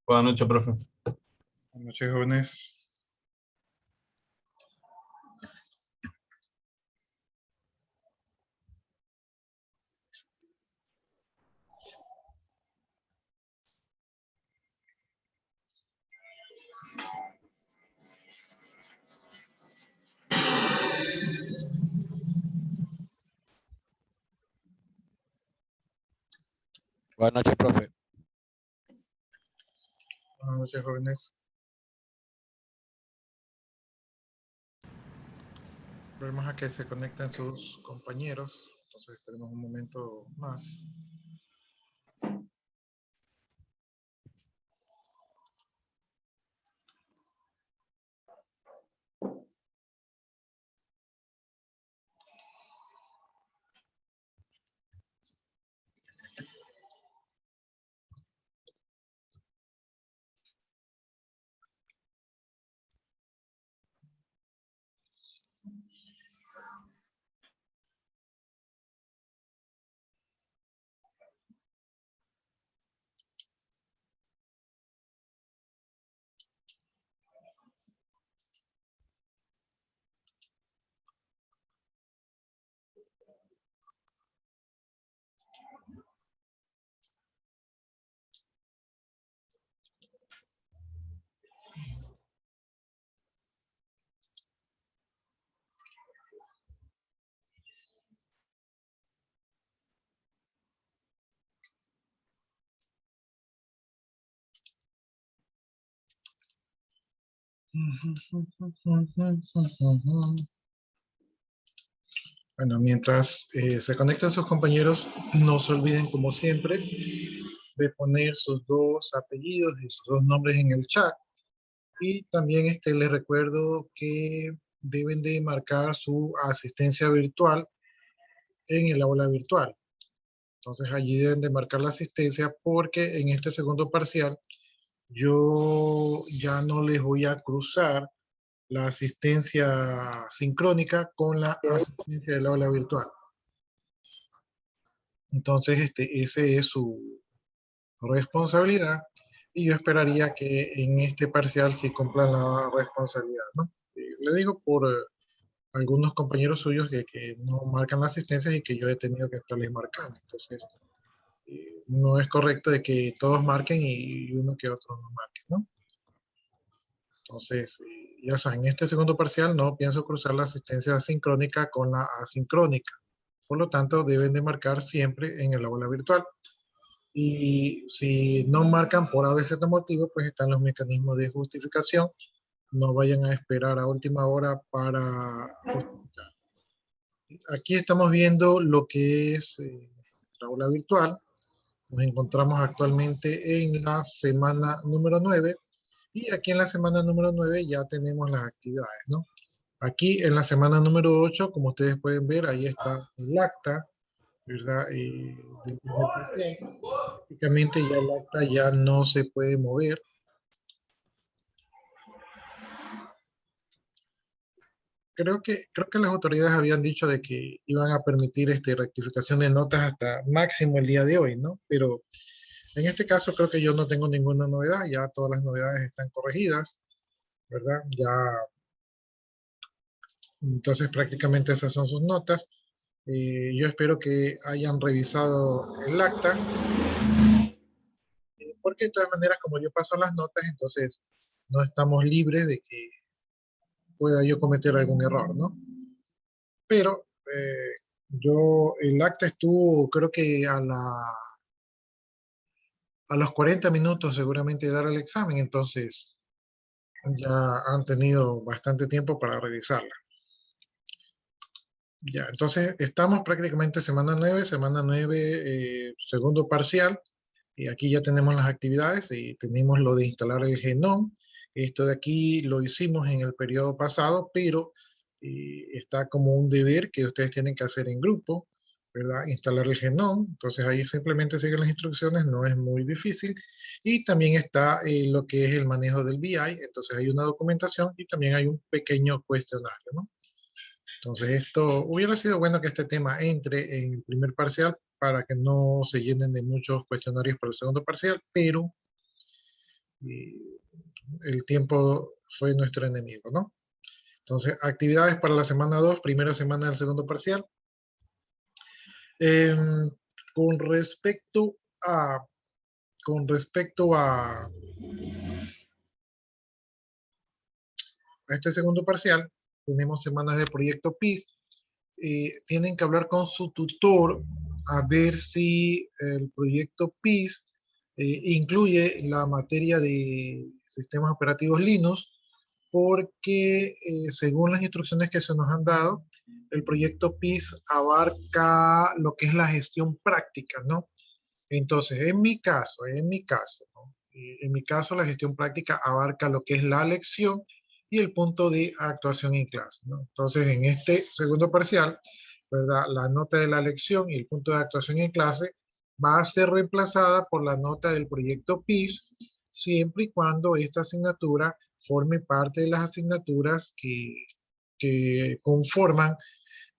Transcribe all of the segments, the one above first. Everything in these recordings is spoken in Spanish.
Buenas noches, profe. Buenas noches, jóvenes. Buenas noches, profe. Buenas noches, jóvenes. Vemos a que se conectan sus compañeros. Entonces esperemos un momento más. Bueno, mientras se conectan sus compañeros, no se olviden, como siempre, de poner sus dos apellidos y sus dos nombres en el chat. Y también les recuerdo que deben de marcar su asistencia virtual en el aula virtual. Entonces allí deben de marcar la asistencia porque en este segundo parcial yo ya no les voy a cruzar la asistencia sincrónica con la asistencia del aula virtual. Entonces ese es su responsabilidad y yo esperaría que en este parcial sí cumplan la responsabilidad, ¿no? Le digo por algunos compañeros suyos que no marcan la asistencia y que yo he tenido que estarles marcando. Entonces, no es correcto de que todos marquen y uno que otro no marque, ¿no? Entonces, ya saben, en este segundo parcial no pienso cruzar la asistencia sincrónica con la asincrónica. Por lo tanto, deben de marcar siempre en el aula virtual. Y si no marcan por ABC motivo, pues están los mecanismos de justificación. No vayan a esperar a última hora para justificar. Aquí estamos viendo lo que es la aula virtual. Nos encontramos actualmente en la semana número 9 y aquí en la semana número 9 ya tenemos las actividades, ¿no? Aquí en la semana número 8, como ustedes pueden ver, ahí está el acta, ¿verdad? Del primer parcial. Prácticamente ya el acta ya no se puede mover. Creo que las autoridades habían dicho de que iban a permitir rectificación de notas hasta máximo el día de hoy, ¿no? Pero en este caso creo que yo no tengo ninguna novedad, ya todas las novedades están corregidas, ¿verdad? Ya, entonces prácticamente esas son sus notas. Yo espero que hayan revisado el acta, porque de todas maneras como yo paso las notas, entonces no estamos libres de que pueda yo cometer algún error, ¿no? Pero el acta estuvo creo que a los 40 minutos seguramente de dar el examen, entonces ya han tenido bastante tiempo para revisarla. Ya, entonces estamos prácticamente semana 9, segundo parcial, y aquí ya tenemos las actividades y tenemos lo de instalar el genoma. Esto de aquí lo hicimos en el periodo pasado, pero está como un deber que ustedes tienen que hacer en grupo, ¿verdad? Instalar el genoma, entonces ahí simplemente siguen las instrucciones, no es muy difícil. Y también está lo que es el manejo del BI, entonces hay una documentación y también hay un pequeño cuestionario, ¿no? Entonces esto hubiera sido bueno que este tema entre en el primer parcial para que no se llenen de muchos cuestionarios para el segundo parcial, pero eh, el tiempo fue nuestro enemigo, ¿no? Entonces, actividades para la semana 2, primera semana del segundo parcial. Em, con respecto a, con respecto a este segundo parcial, tenemos semanas de proyecto PIS. Tienen que hablar con su tutor a ver si el proyecto PIS incluye la materia de sistemas operativos Linux, porque según las instrucciones que se nos han dado, el proyecto PIS abarca lo que es la gestión práctica, ¿no? Entonces, ¿no? En mi caso, la gestión práctica abarca lo que es la lección y el punto de actuación en clase, ¿no? Entonces, en este segundo parcial, ¿verdad? La nota de la lección y el punto de actuación en clase va a ser reemplazada por la nota del proyecto PIS, siempre y cuando esta asignatura forme parte de las asignaturas que conforman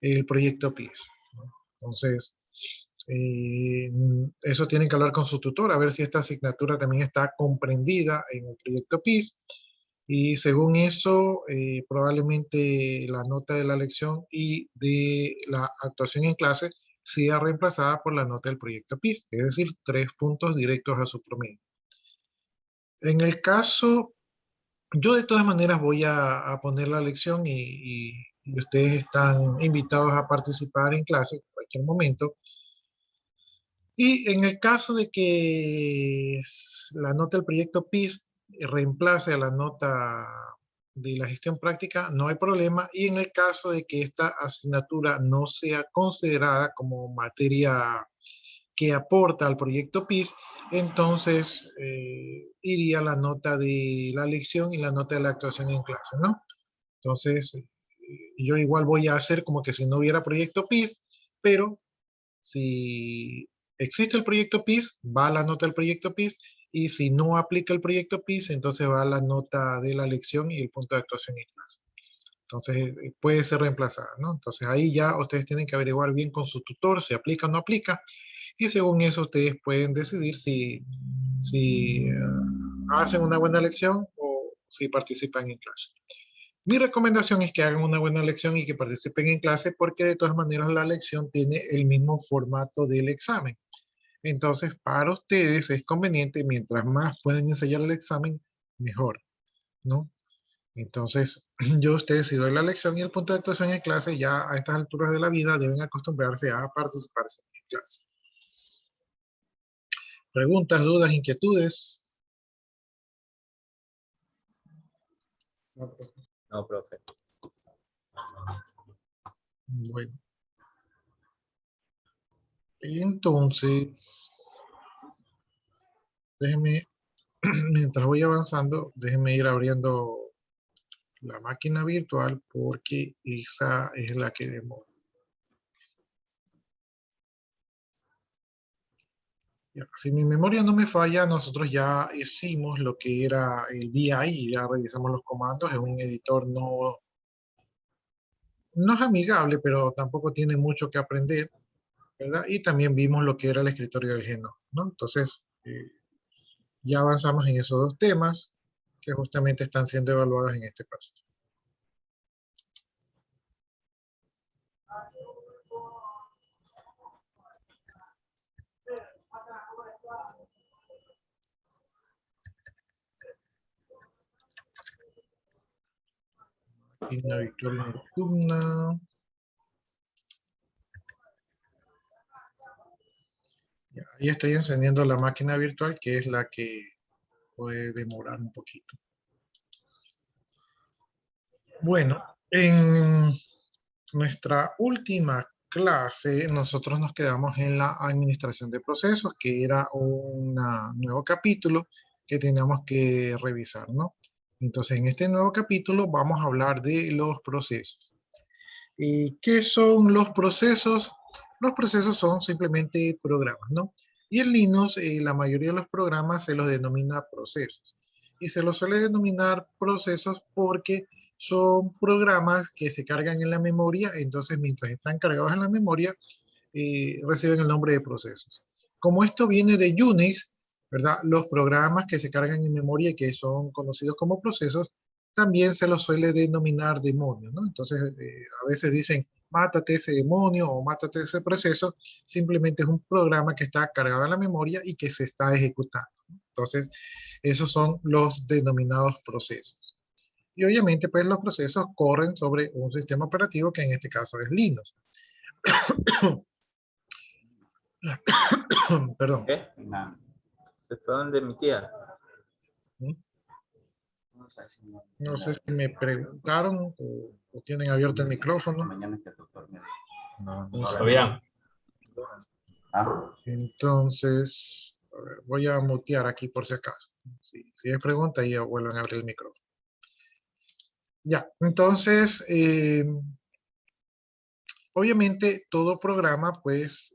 el proyecto PIS, ¿no? Entonces, eso tienen que hablar con su tutor, a ver si esta asignatura también está comprendida en el proyecto PIS. Y según eso, probablemente la nota de la lección y de la actuación en clase sea reemplazada por la nota del proyecto PIS, es decir, 3 puntos directos a su promedio. En el caso, yo de todas maneras voy a poner la lección y ustedes están invitados a participar en clase en cualquier momento. Y en el caso de que la nota del proyecto PIS reemplace a la nota de la gestión práctica, no hay problema. Y en el caso de que esta asignatura no sea considerada como materia que aporta al proyecto PIS, entonces iría la nota de la lección y la nota de la actuación en clase, ¿no? Entonces, yo igual voy a hacer como que si no hubiera proyecto PIS, pero si existe el proyecto PIS, va la nota del proyecto PIS, y si no aplica el proyecto PIS, entonces va la nota de la lección y el punto de actuación en clase. Entonces puede ser reemplazada, ¿no? Entonces ahí ya ustedes tienen que averiguar bien con su tutor si aplica o no aplica, y según eso ustedes pueden decidir si hacen una buena lección o si participan en clase. Mi recomendación es que hagan una buena lección y que participen en clase, porque de todas maneras la lección tiene el mismo formato del examen. Entonces, para ustedes es conveniente, mientras más pueden ensayar el examen, mejor, ¿no? Entonces, yo a ustedes si doy la lección y el punto de actuación en clase, ya a estas alturas de la vida deben acostumbrarse a participar en clase. Preguntas, dudas, inquietudes. No, profe. Bueno, entonces, déjenme, mientras voy avanzando, déjenme ir abriendo la máquina virtual porque esa es la que demora. Ya, si mi memoria no me falla, nosotros ya hicimos lo que era el VI y ya revisamos los comandos. Es un editor no es amigable, pero tampoco tiene mucho que aprender, ¿verdad? Y también vimos lo que era el escritorio del Genome, ¿no? Entonces, ya avanzamos en esos dos temas que justamente están siendo evaluados en este paso. Máquina virtual nocturna. Ya, ahí estoy encendiendo la máquina virtual, que es la que puede demorar un poquito. Bueno, en nuestra última clase nosotros nos quedamos en la administración de procesos, que era un nuevo capítulo que teníamos que revisar, ¿no? Entonces, en este nuevo capítulo vamos a hablar de los procesos. ¿Qué son los procesos? Los procesos son simplemente programas, ¿no? Y en Linux, la mayoría de los programas se los denomina procesos. Y se los suele denominar procesos porque son programas que se cargan en la memoria, entonces mientras están cargados en la memoria, reciben el nombre de procesos. Como esto viene de Unix, ¿verdad? Los programas que se cargan en memoria y que son conocidos como procesos, también se los suele denominar demonios, ¿no? Entonces, a veces dicen, mátate ese demonio o mátate ese proceso, simplemente es un programa que está cargado en la memoria y que se está ejecutando, ¿no? Entonces, esos son los denominados procesos. Y obviamente, pues los procesos corren sobre un sistema operativo que en este caso es Linux. Perdón. ¿Qué? No. Se fue donde mi tía. ¿Mm? No sé si No sé si me preguntaron o tienen abierto el micrófono. mañana es que el doctor me No, No sé. Fabián, Ah, Entonces, a ver, voy a mutear aquí por si acaso. Si hay pregunta, ya vuelven a abrir el micrófono. Ya, entonces, obviamente todo programa, pues,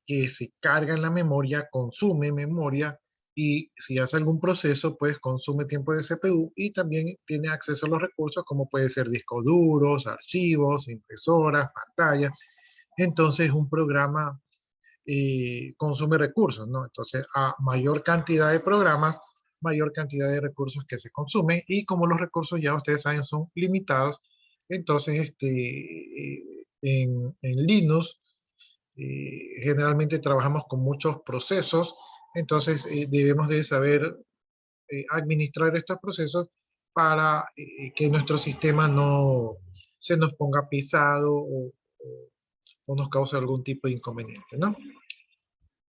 que se carga en la memoria, consume memoria, y si hace algún proceso, pues consume tiempo de CPU y también tiene acceso a los recursos como puede ser discos duros, archivos, impresoras, pantallas. Entonces un programa consume recursos, ¿no? Entonces a mayor cantidad de programas, mayor cantidad de recursos que se consumen, y como los recursos ya ustedes saben son limitados, entonces en Linux generalmente trabajamos con muchos procesos, entonces debemos de saber administrar estos procesos para que nuestro sistema no se nos ponga pesado o nos cause algún tipo de inconveniente, ¿no?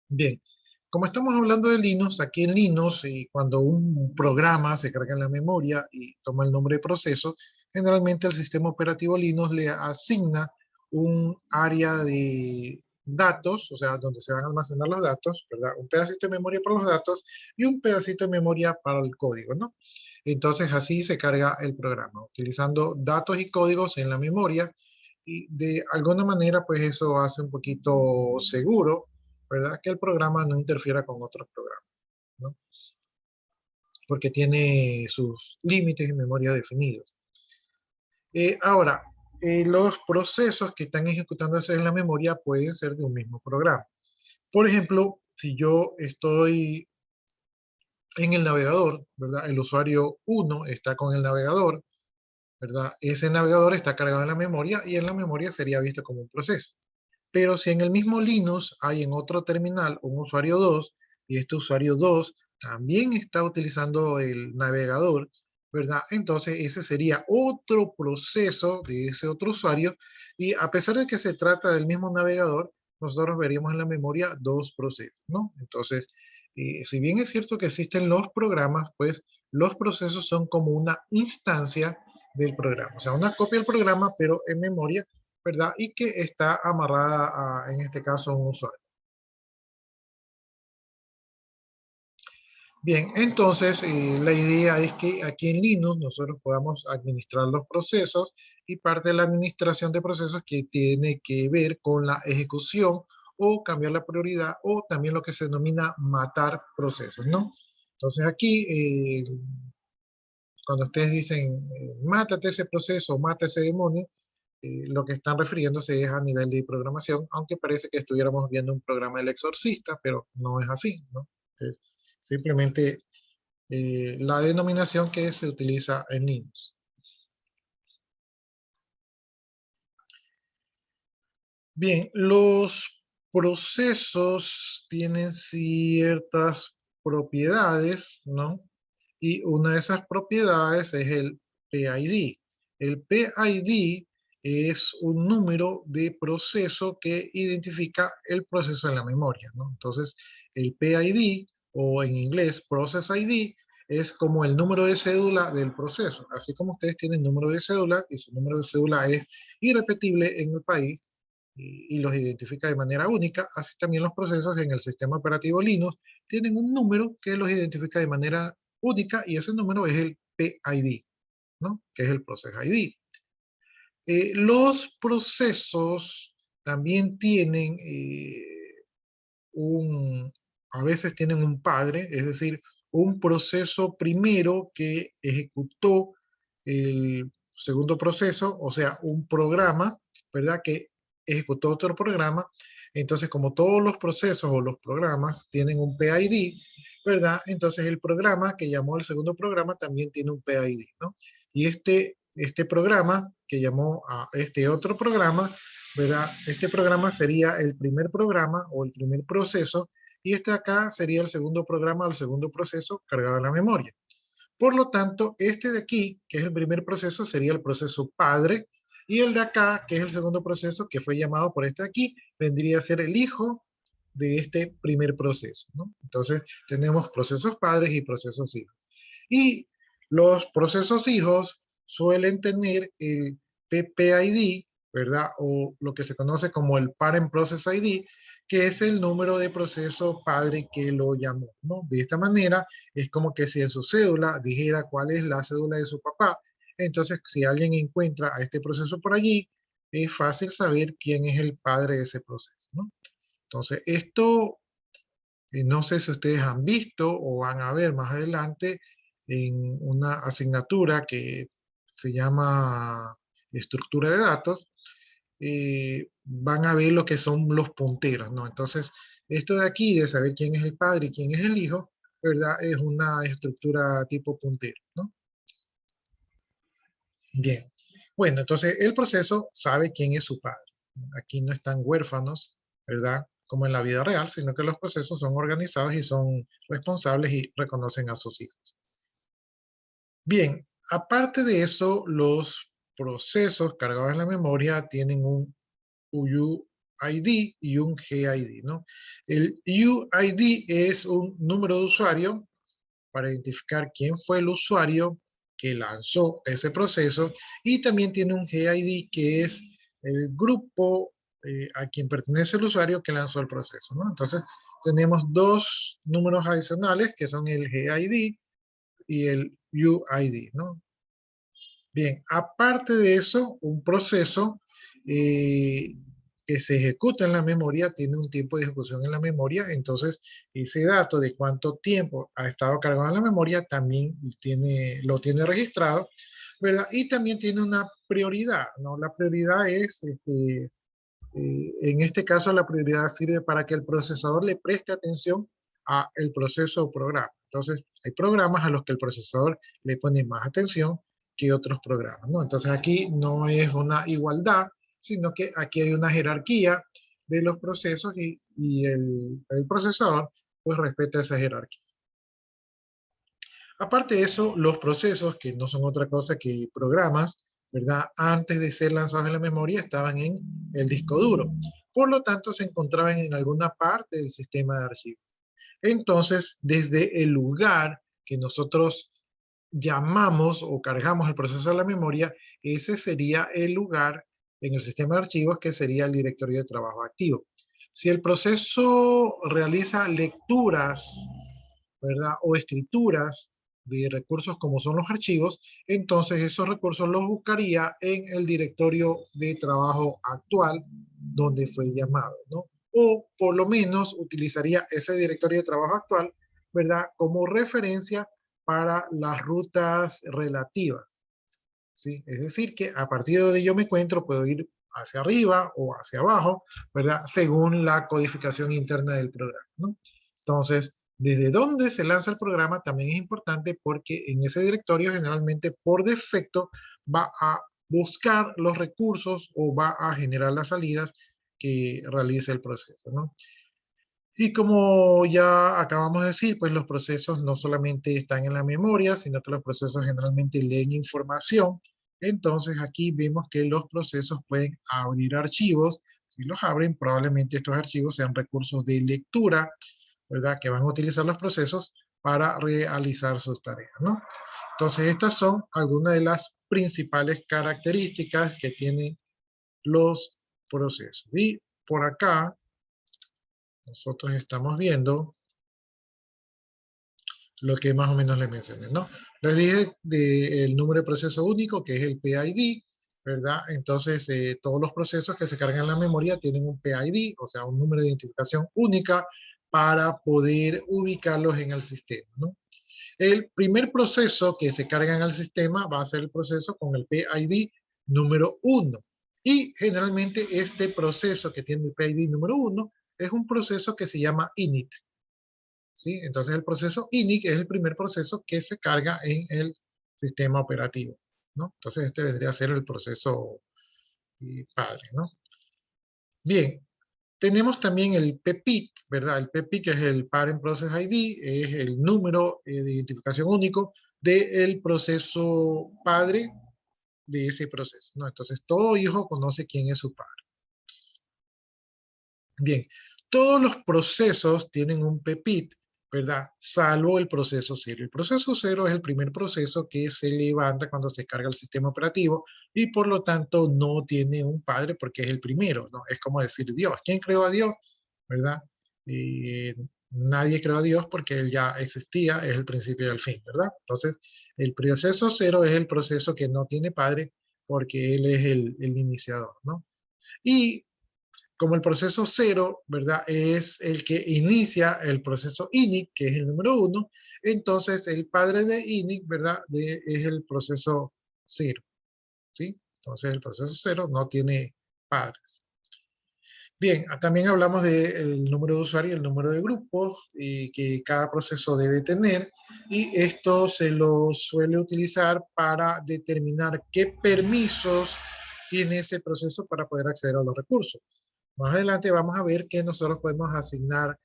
Bien, como estamos hablando de Linux, aquí en Linux, cuando un programa se carga en la memoria y toma el nombre de proceso, generalmente el sistema operativo Linux le asigna un área de datos, o sea, donde se van a almacenar los datos, ¿verdad? Un pedacito de memoria para los datos y un pedacito de memoria para el código, ¿no? Entonces así se carga el programa, utilizando datos y códigos en la memoria, y de alguna manera pues eso hace un poquito seguro, ¿verdad? Que el programa no interfiera con otros programas, ¿no? Porque tiene sus límites de memoria definidos. Ahora, los procesos que están ejecutándose en la memoria pueden ser de un mismo programa. Por ejemplo, si yo estoy en el navegador, ¿verdad? El usuario 1 está con el navegador, ¿verdad? Ese navegador está cargado en la memoria y en la memoria sería visto como un proceso. Pero si en el mismo Linux hay en otro terminal un usuario 2 y este usuario 2 también está utilizando el navegador, ¿verdad? Entonces ese sería otro proceso de ese otro usuario, y a pesar de que se trata del mismo navegador, nosotros veríamos en la memoria dos procesos, ¿no? Entonces, si bien es cierto que existen los programas, pues los procesos son como una instancia del programa, o sea, una copia del programa, pero en memoria, ¿verdad? Y que está amarrada a, en este caso, a un usuario. Bien, entonces la idea es que aquí en Linux nosotros podamos administrar los procesos, y parte de la administración de procesos que tiene que ver con la ejecución o cambiar la prioridad, o también lo que se denomina matar procesos, ¿no? Entonces aquí, cuando ustedes dicen mátate ese proceso, mata ese demonio, lo que están refiriéndose es a nivel de programación, aunque parece que estuviéramos viendo un programa del exorcista, pero no es así, ¿no? Es simplemente la denominación que se utiliza en Linux. Bien, los procesos tienen ciertas propiedades, ¿no? Y una de esas propiedades es el PID. El PID es un número de proceso que identifica el proceso en la memoria, ¿no? Entonces, el PID, o en inglés Process ID, es como el número de cédula del proceso. Así como ustedes tienen número de cédula y su número de cédula es irrepetible en el país, y los identifica de manera única, así también los procesos en el sistema operativo Linux tienen un número que los identifica de manera única, y ese número es el PID, ¿no? Que es el Process ID. Los procesos también tienen un, a veces tienen un padre, es decir, un proceso primero que ejecutó el segundo proceso, o sea, un programa, ¿verdad? Que ejecutó otro programa. Entonces, como todos los procesos o los programas tienen un PID, ¿verdad? Entonces, el programa que llamó el segundo programa también tiene un PID, ¿no? Y este programa que llamó a este otro programa, ¿verdad? Este programa sería el primer programa o el primer proceso, y este acá sería el segundo programa o el segundo proceso cargado en la memoria. Por lo tanto, este de aquí, que es el primer proceso, sería el proceso padre, y el de acá, que es el segundo proceso, que fue llamado por este de aquí, vendría a ser el hijo de este primer proceso, ¿no? Entonces, tenemos procesos padres y procesos hijos. Y los procesos hijos suelen tener el PPID, ¿verdad? O lo que se conoce como el Parent Process ID, que es el número de proceso padre que lo llamó, ¿no? De esta manera, es como que si en su cédula dijera cuál es la cédula de su papá, entonces si alguien encuentra a este proceso por allí, es fácil saber quién es el padre de ese proceso, ¿no? Entonces, esto no sé si ustedes han visto o van a ver más adelante en una asignatura que se llama estructura de datos, van a ver lo que son los punteros, ¿no? Entonces, esto de aquí, de saber quién es el padre y quién es el hijo, ¿verdad? Es una estructura tipo puntero, ¿no? Bien. Bueno, entonces el proceso sabe quién es su padre. Aquí no están huérfanos, ¿verdad? Como en la vida real, sino que los procesos son organizados y son responsables y reconocen a sus hijos. Bien, aparte de eso, los procesos cargados en la memoria tienen un UID y un GID, ¿no? El UID es un número de usuario para identificar quién fue el usuario que lanzó ese proceso, y también tiene un GID que es el grupo a quien pertenece el usuario que lanzó el proceso, ¿no? Entonces tenemos dos números adicionales que son el GID y el UID, ¿no? Bien, aparte de eso, un proceso eh, que se ejecuta en la memoria tiene un tiempo de ejecución en la memoria, entonces ese dato de cuánto tiempo ha estado cargado en la memoria también lo tiene registrado, ¿verdad? Y también tiene una prioridad, ¿no? La prioridad es, en este caso la prioridad sirve para que el procesador le preste atención a el proceso o programa. Entonces, hay programas a los que el procesador le pone más atención que otros programas, ¿no? Entonces aquí no es una igualdad, sino que aquí hay una jerarquía de los procesos y el procesador pues respeta esa jerarquía. Aparte de eso, los procesos, que no son otra cosa que programas, ¿verdad? Antes de ser lanzados en la memoria estaban en el disco duro. Por lo tanto, se encontraban en alguna parte del sistema de archivos. Entonces, desde el lugar que nosotros llamamos o cargamos el proceso a la memoria, ese sería el lugar en el sistema de archivos que sería el directorio de trabajo activo. Si el proceso realiza lecturas, ¿verdad? O escrituras de recursos como son los archivos, entonces esos recursos los buscaría en el directorio de trabajo actual donde fue llamado, ¿no? O por lo menos utilizaría ese directorio de trabajo actual, ¿verdad? Como referencia para las rutas relativas, ¿sí? Es decir, que a partir de donde yo me encuentro puedo ir hacia arriba o hacia abajo, ¿verdad? Según la codificación interna del programa, ¿no? Entonces, desde dónde se lanza el programa también es importante porque en ese directorio generalmente por defecto va a buscar los recursos o va a generar las salidas que realice el proceso, ¿no? Y como ya acabamos de decir, pues los procesos no solamente están en la memoria, sino que los procesos generalmente leen información. Entonces aquí vemos que los procesos pueden abrir archivos. Si los abren, probablemente estos archivos sean recursos de lectura, ¿verdad? Que van a utilizar los procesos para realizar sus tareas, ¿no? Entonces estas son algunas de las principales características que tienen los procesos. Y por acá nosotros estamos viendo lo que más o menos les mencioné, ¿no? Les dije del número de proceso único, que es el PID, ¿verdad? Entonces, todos los procesos que se cargan en la memoria tienen un PID, o sea, un número de identificación única para poder ubicarlos en el sistema, ¿no? El primer proceso que se carga en el sistema va a ser el proceso con el PID número 1. Y generalmente este proceso que tiene el PID número 1 es un proceso que se llama init. ¿Sí? Entonces el proceso init es el primer proceso que se carga en el sistema operativo, ¿no? Entonces este vendría a ser el proceso padre, ¿no? Bien, tenemos también el PPID, ¿verdad? El PPID, que es el Parent Process ID, es el número de identificación único del proceso padre de ese proceso, ¿no? Entonces, todo hijo conoce quién es su padre. Bien, todos los procesos tienen un PPID, ¿verdad? Salvo el proceso 0. El proceso 0 es el primer proceso que se levanta cuando se carga el sistema operativo y por lo tanto no tiene un padre porque es el primero, ¿no? Es como decir Dios. ¿Quién creó a Dios? ¿Verdad? Nadie creó a Dios porque él ya existía, es el principio y el fin, ¿verdad? Entonces, el proceso 0 es el proceso que no tiene padre porque él es el iniciador, ¿no? Y como el proceso 0, ¿verdad? Es el que inicia el proceso init, que es el número 1, entonces el padre de init, ¿verdad? Es el proceso 0, ¿sí? Entonces el proceso 0 no tiene padres. Bien, también hablamos del número de usuario y el número de grupos que cada proceso debe tener, y esto se lo suele utilizar para determinar qué permisos tiene ese proceso para poder acceder a los recursos. Más adelante vamos a ver que nosotros podemos asignar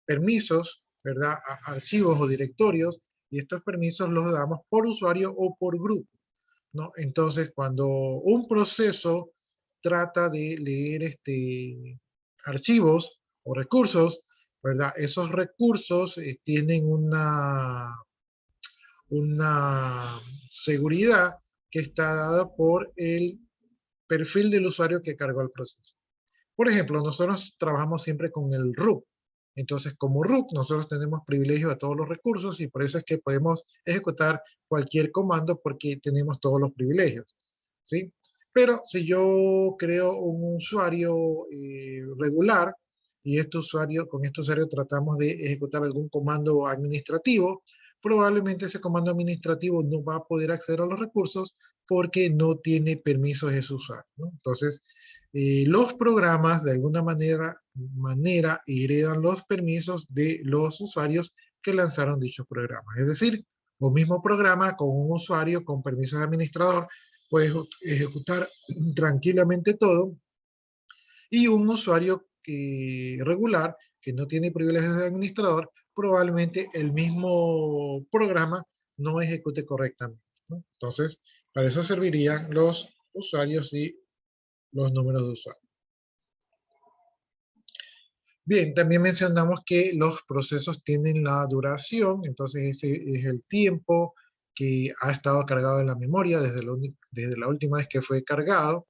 permisos, ¿verdad? A archivos o directorios, y estos permisos los damos por usuario o por grupo, ¿no? Entonces, cuando un proceso trata de leer archivos o recursos, ¿verdad? Esos recursos tienen una seguridad que está dada por el perfil del usuario que cargó el proceso. Por ejemplo, nosotros trabajamos siempre con el root. Entonces, como root, nosotros tenemos privilegio a todos los recursos y por eso es que podemos ejecutar cualquier comando porque tenemos todos los privilegios, ¿sí? Pero si yo creo un usuario regular y con este usuario tratamos de ejecutar algún comando administrativo, probablemente ese comando administrativo no va a poder acceder a los recursos porque no tiene permisos ese usuario, ¿no? Entonces, los programas de alguna manera heredan los permisos de los usuarios que lanzaron dichos programas. Es decir, un mismo programa con un usuario con permisos de administrador puede ejecutar tranquilamente todo, y un usuario regular que no tiene privilegios de administrador, probablemente el mismo programa no ejecute correctamente, ¿no? Entonces, para eso servirían los usuarios y los números de usuario. Bien, también mencionamos que los procesos tienen la duración, entonces ese es el tiempo que ha estado cargado en la memoria desde la última vez que fue cargado,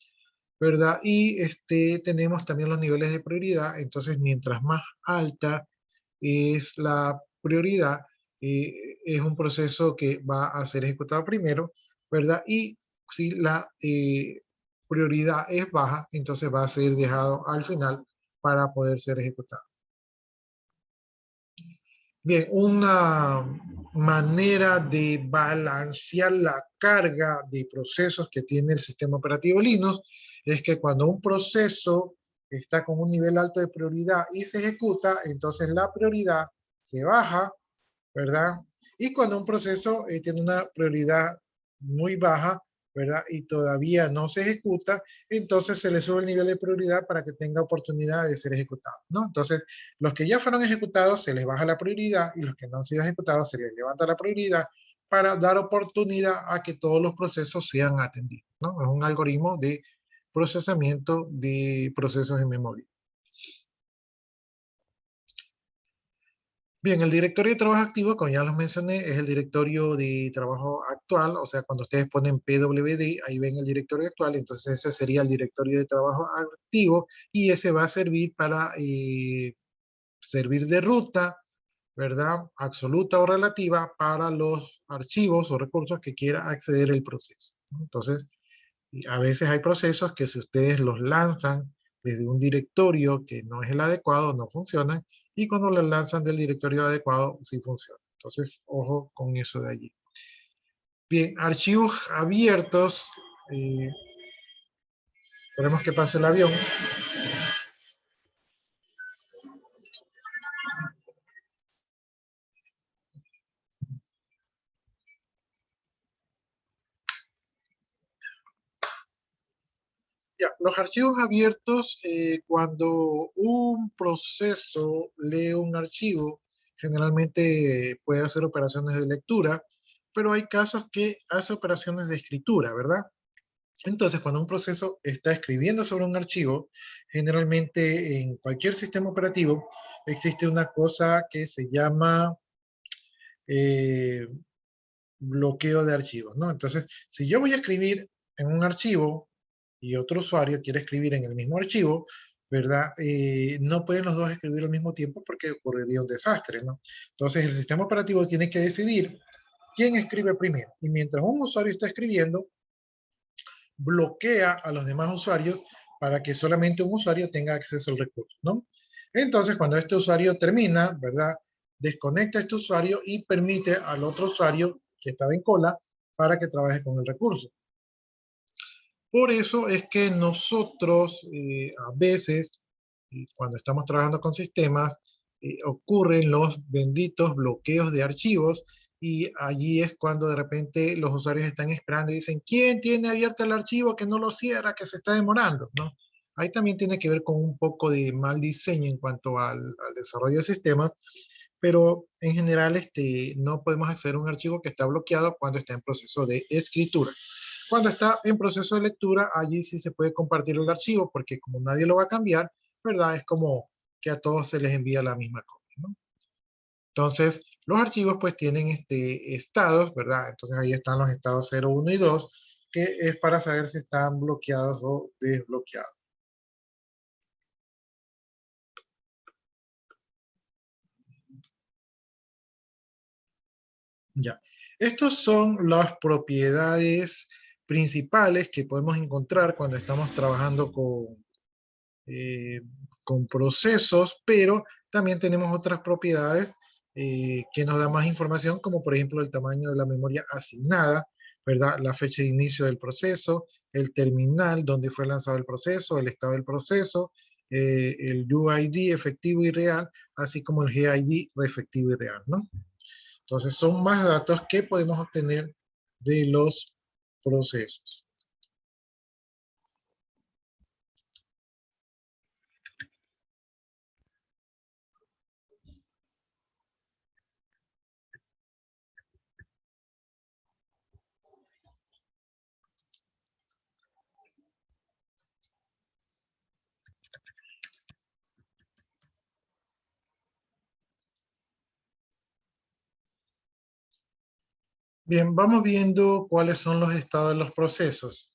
¿verdad? Y tenemos también los niveles de prioridad, entonces mientras más alta es la prioridad, es un proceso que va a ser ejecutado primero, ¿verdad? Y si la prioridad es baja, entonces va a ser dejado al final para poder ser ejecutado. Bien, una manera de balancear la carga de procesos que tiene el sistema operativo Linux es que cuando un proceso está con un nivel alto de prioridad y se ejecuta, entonces la prioridad se baja, ¿verdad? Y cuando un proceso tiene una prioridad muy baja, ¿verdad? Y todavía no se ejecuta, entonces se le sube el nivel de prioridad para que tenga oportunidad de ser ejecutado, ¿no? Entonces, los que ya fueron ejecutados se les baja la prioridad y los que no han sido ejecutados se les levanta la prioridad para dar oportunidad a que todos los procesos sean atendidos, ¿no? Es un algoritmo de procesamiento de procesos en memoria. Bien, el directorio de trabajo activo, como ya los mencioné, es el directorio de trabajo actual, o sea, cuando ustedes ponen PWD, ahí ven el directorio actual, entonces ese sería el directorio de trabajo activo, y ese va a servir para servir de ruta, ¿verdad? Absoluta o relativa para los archivos o recursos que quiera acceder el proceso, ¿no? Entonces, a veces hay procesos que si ustedes los lanzan desde un directorio que no es el adecuado, no funcionan, y cuando los lanzan del directorio adecuado, sí funciona. Entonces, ojo con eso de allí. Bien, archivos abiertos. Esperemos que pase el avión. Ya, los archivos abiertos, cuando un proceso lee un archivo, generalmente puede hacer operaciones de lectura, pero hay casos que hace operaciones de escritura, ¿verdad? Entonces, cuando un proceso está escribiendo sobre un archivo, generalmente en cualquier sistema operativo existe una cosa que se llama eh, bloqueo de archivos, ¿no? Entonces, si yo voy a escribir en un archivo y otro usuario quiere escribir en el mismo archivo, ¿verdad? No pueden los dos escribir al mismo tiempo porque ocurriría un desastre, ¿no? Entonces, el sistema operativo tiene que decidir quién escribe primero. Y mientras un usuario está escribiendo, bloquea a los demás usuarios para que solamente un usuario tenga acceso al recurso, ¿no? Entonces, cuando este usuario termina, ¿verdad? Desconecta a este usuario y permite al otro usuario que estaba en cola para que trabaje con el recurso. Por eso es que nosotros a veces, cuando estamos trabajando con sistemas, ocurren los benditos bloqueos de archivos y allí es cuando de repente los usuarios están esperando y dicen, ¿quién tiene abierto el archivo que no lo cierra, que se está demorando? ¿No? Ahí también tiene que ver con un poco de mal diseño en cuanto al desarrollo de sistemas, pero en general no podemos acceder a un archivo que está bloqueado cuando está en proceso de escritura. Cuando está en proceso de lectura, allí sí se puede compartir el archivo, porque como nadie lo va a cambiar, ¿verdad? Es como que a todos se les envía la misma copia, ¿no? Entonces, los archivos pues tienen estados, ¿verdad? Entonces ahí están los estados 0, 1 y 2, que es para saber si están bloqueados o desbloqueados. Ya. Estos son las propiedades principales que podemos encontrar cuando estamos trabajando con procesos, pero también tenemos otras propiedades que nos dan más información, como por ejemplo el tamaño de la memoria asignada, ¿verdad? La fecha de inicio del proceso, el terminal donde fue lanzado el proceso, el estado del proceso, el UID efectivo y real, así como el GID efectivo y real, ¿no? Entonces son más datos que podemos obtener de los procesos. Bien, vamos viendo cuáles son los estados de los procesos.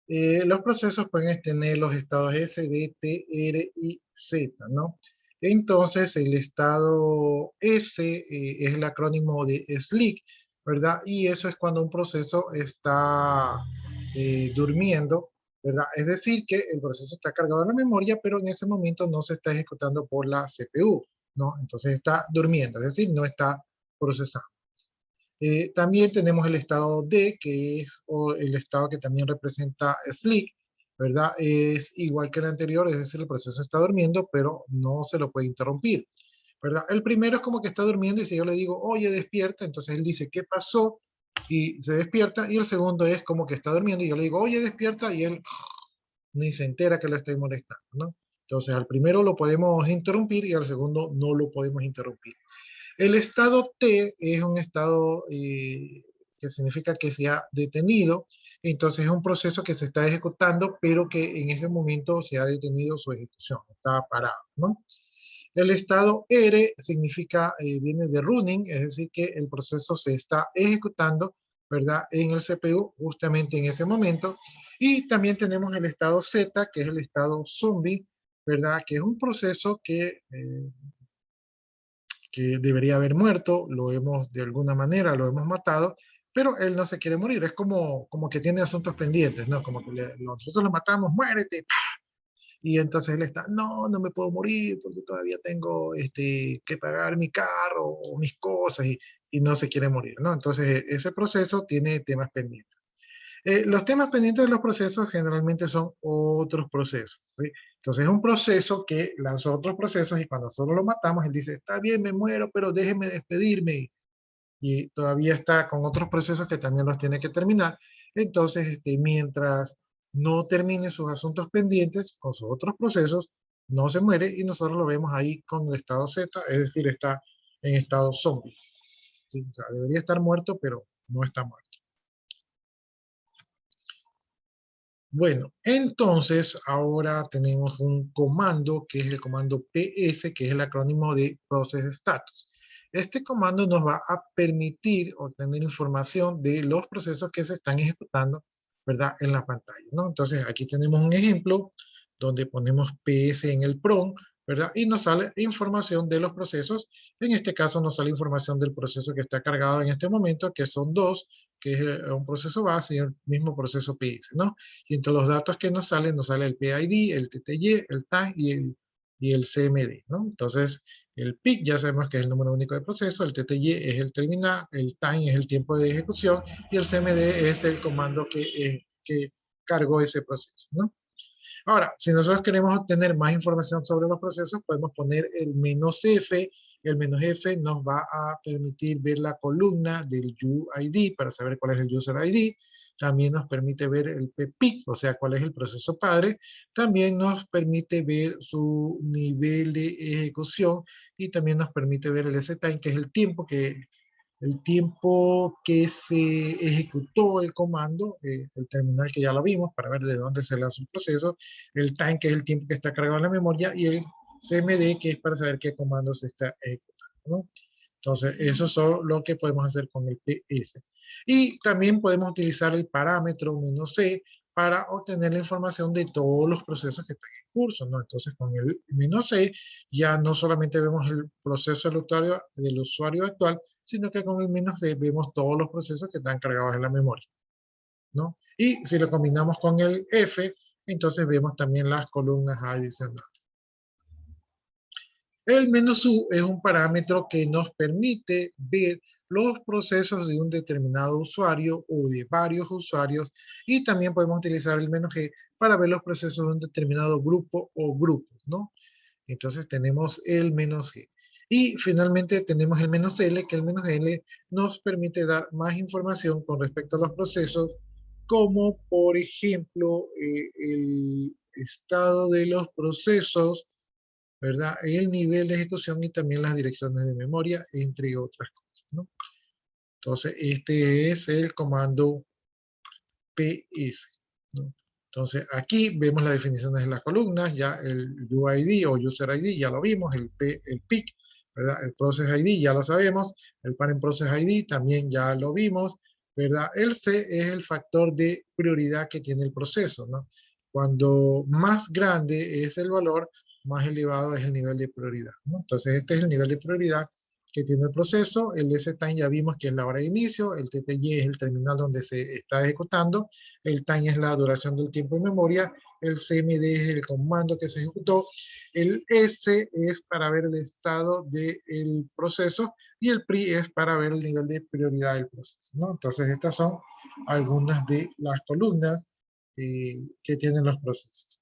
Los procesos pueden tener los estados S, D, T, R y Z, ¿no? Entonces, el estado S es el acrónimo de SLEEK, ¿verdad? Y eso es cuando un proceso está durmiendo, ¿verdad? Es decir, que el proceso está cargado en la memoria, pero en ese momento no se está ejecutando por la CPU, ¿no? Entonces está durmiendo, es decir, no está procesando. También tenemos el estado D, que es el estado que también representa SLEEK, ¿verdad? Es igual que el anterior, es decir, el proceso está durmiendo, pero no se lo puede interrumpir, ¿verdad? El primero es como que está durmiendo y si yo le digo, oye, despierta, entonces él dice, ¿qué pasó? Y se despierta. Y el segundo es como que está durmiendo y yo le digo, oye, despierta, y él ni se entera que lo estoy molestando, ¿no? Entonces, al primero lo podemos interrumpir y al segundo no lo podemos interrumpir. El estado T es un estado que significa que se ha detenido, entonces es un proceso que se está ejecutando, pero que en ese momento se ha detenido su ejecución, está parado, ¿no? El estado R significa, viene de running, es decir, que el proceso se está ejecutando, ¿verdad? En el CPU justamente en ese momento. Y también tenemos el estado Z, que es el estado zombie, ¿verdad? Que es un proceso que debería haber muerto, lo hemos de alguna manera, lo hemos matado, pero él no se quiere morir, es como que tiene asuntos pendientes, ¿no? Como que nosotros lo matamos, muérete, y entonces él está, no, no me puedo morir porque todavía tengo que pagar mi carro o mis cosas, y y no se quiere morir, ¿no? Entonces, ese proceso tiene temas pendientes. Los temas pendientes de los procesos generalmente son otros procesos, ¿sí? Entonces, es un proceso que lanzó otros procesos y cuando nosotros lo matamos, él dice, está bien, me muero, pero déjeme despedirme. Y todavía está con otros procesos que también los tiene que terminar. Entonces, mientras no termine sus asuntos pendientes con sus otros procesos, no se muere y nosotros lo vemos ahí con el estado Z, es decir, está en estado zombie, ¿sí? O sea, debería estar muerto, pero no está muerto. Bueno, entonces ahora tenemos un comando que es el comando PS, que es el acrónimo de Process Status. Este comando nos va a permitir obtener información de los procesos que se están ejecutando, ¿verdad? En la pantalla, ¿no? Entonces aquí tenemos un ejemplo donde ponemos PS en el prompt, ¿verdad? Y nos sale información de los procesos. En este caso nos sale información del proceso que está cargado en este momento, que son dos, que es un proceso base y el mismo proceso PS, ¿no? Y entre los datos que nos sale el PID, el TTY, el TAG y el CMD, ¿no? Entonces, el PIC ya sabemos que es el número único de proceso, el TTY es el terminal, el time es el tiempo de ejecución y el CMD es el comando que cargó ese proceso, ¿no? Ahora, si nosotros queremos obtener más información sobre los procesos, podemos poner el "-f". El "-f" nos va a permitir ver la columna del UID para saber cuál es el user ID. También nos permite ver el PPIC, o sea, cuál es el proceso padre. También nos permite ver su nivel de ejecución y también nos permite ver el S-time, que es el tiempo que se ejecutó el comando, el terminal que ya lo vimos para ver de dónde se lanza un proceso, el time que es el tiempo que está cargado en la memoria y el CMD que es para saber qué comando se está ejecutando, ¿no? Entonces, eso es lo que podemos hacer con el PS. Y también podemos utilizar el parámetro "-c" para obtener la información de todos los procesos que están en curso, ¿no? Entonces, con el "-c" ya no solamente vemos el proceso del usuario actual, sino que con el "-d" vemos todos los procesos que están cargados en la memoria, ¿no? Y si lo combinamos con el F, entonces vemos también las columnas adicionales. El "-u" es un parámetro que nos permite ver los procesos de un determinado usuario o de varios usuarios y también podemos utilizar el "-g" para ver los procesos de un determinado grupo o grupos, ¿no? Entonces tenemos el "-g". Y finalmente tenemos el "-l", que el "-l" nos permite dar más información con respecto a los procesos, como por ejemplo el estado de los procesos, ¿verdad? El nivel de ejecución y también las direcciones de memoria, entre otras cosas, ¿no? Entonces este es el comando PS, ¿no? Entonces aquí vemos las definiciones de las columnas, ya el UID o User ID ya lo vimos, el PIC, ¿verdad? El Process ID ya lo sabemos, el Parent Process ID también ya lo vimos, ¿verdad? El C es el factor de prioridad que tiene el proceso, ¿no? Cuando más grande es el valor, más elevado es el nivel de prioridad, ¿no? Entonces este es el nivel de prioridad que tiene el proceso, el S-time ya vimos que es la hora de inicio, el TTY es el terminal donde se está ejecutando, el time es la duración del tiempo en memoria, el CMD es el comando que se ejecutó, el S es para ver el estado del proceso y el PRI es para ver el nivel de prioridad del proceso, ¿no? Entonces estas son algunas de las columnas que tienen los procesos.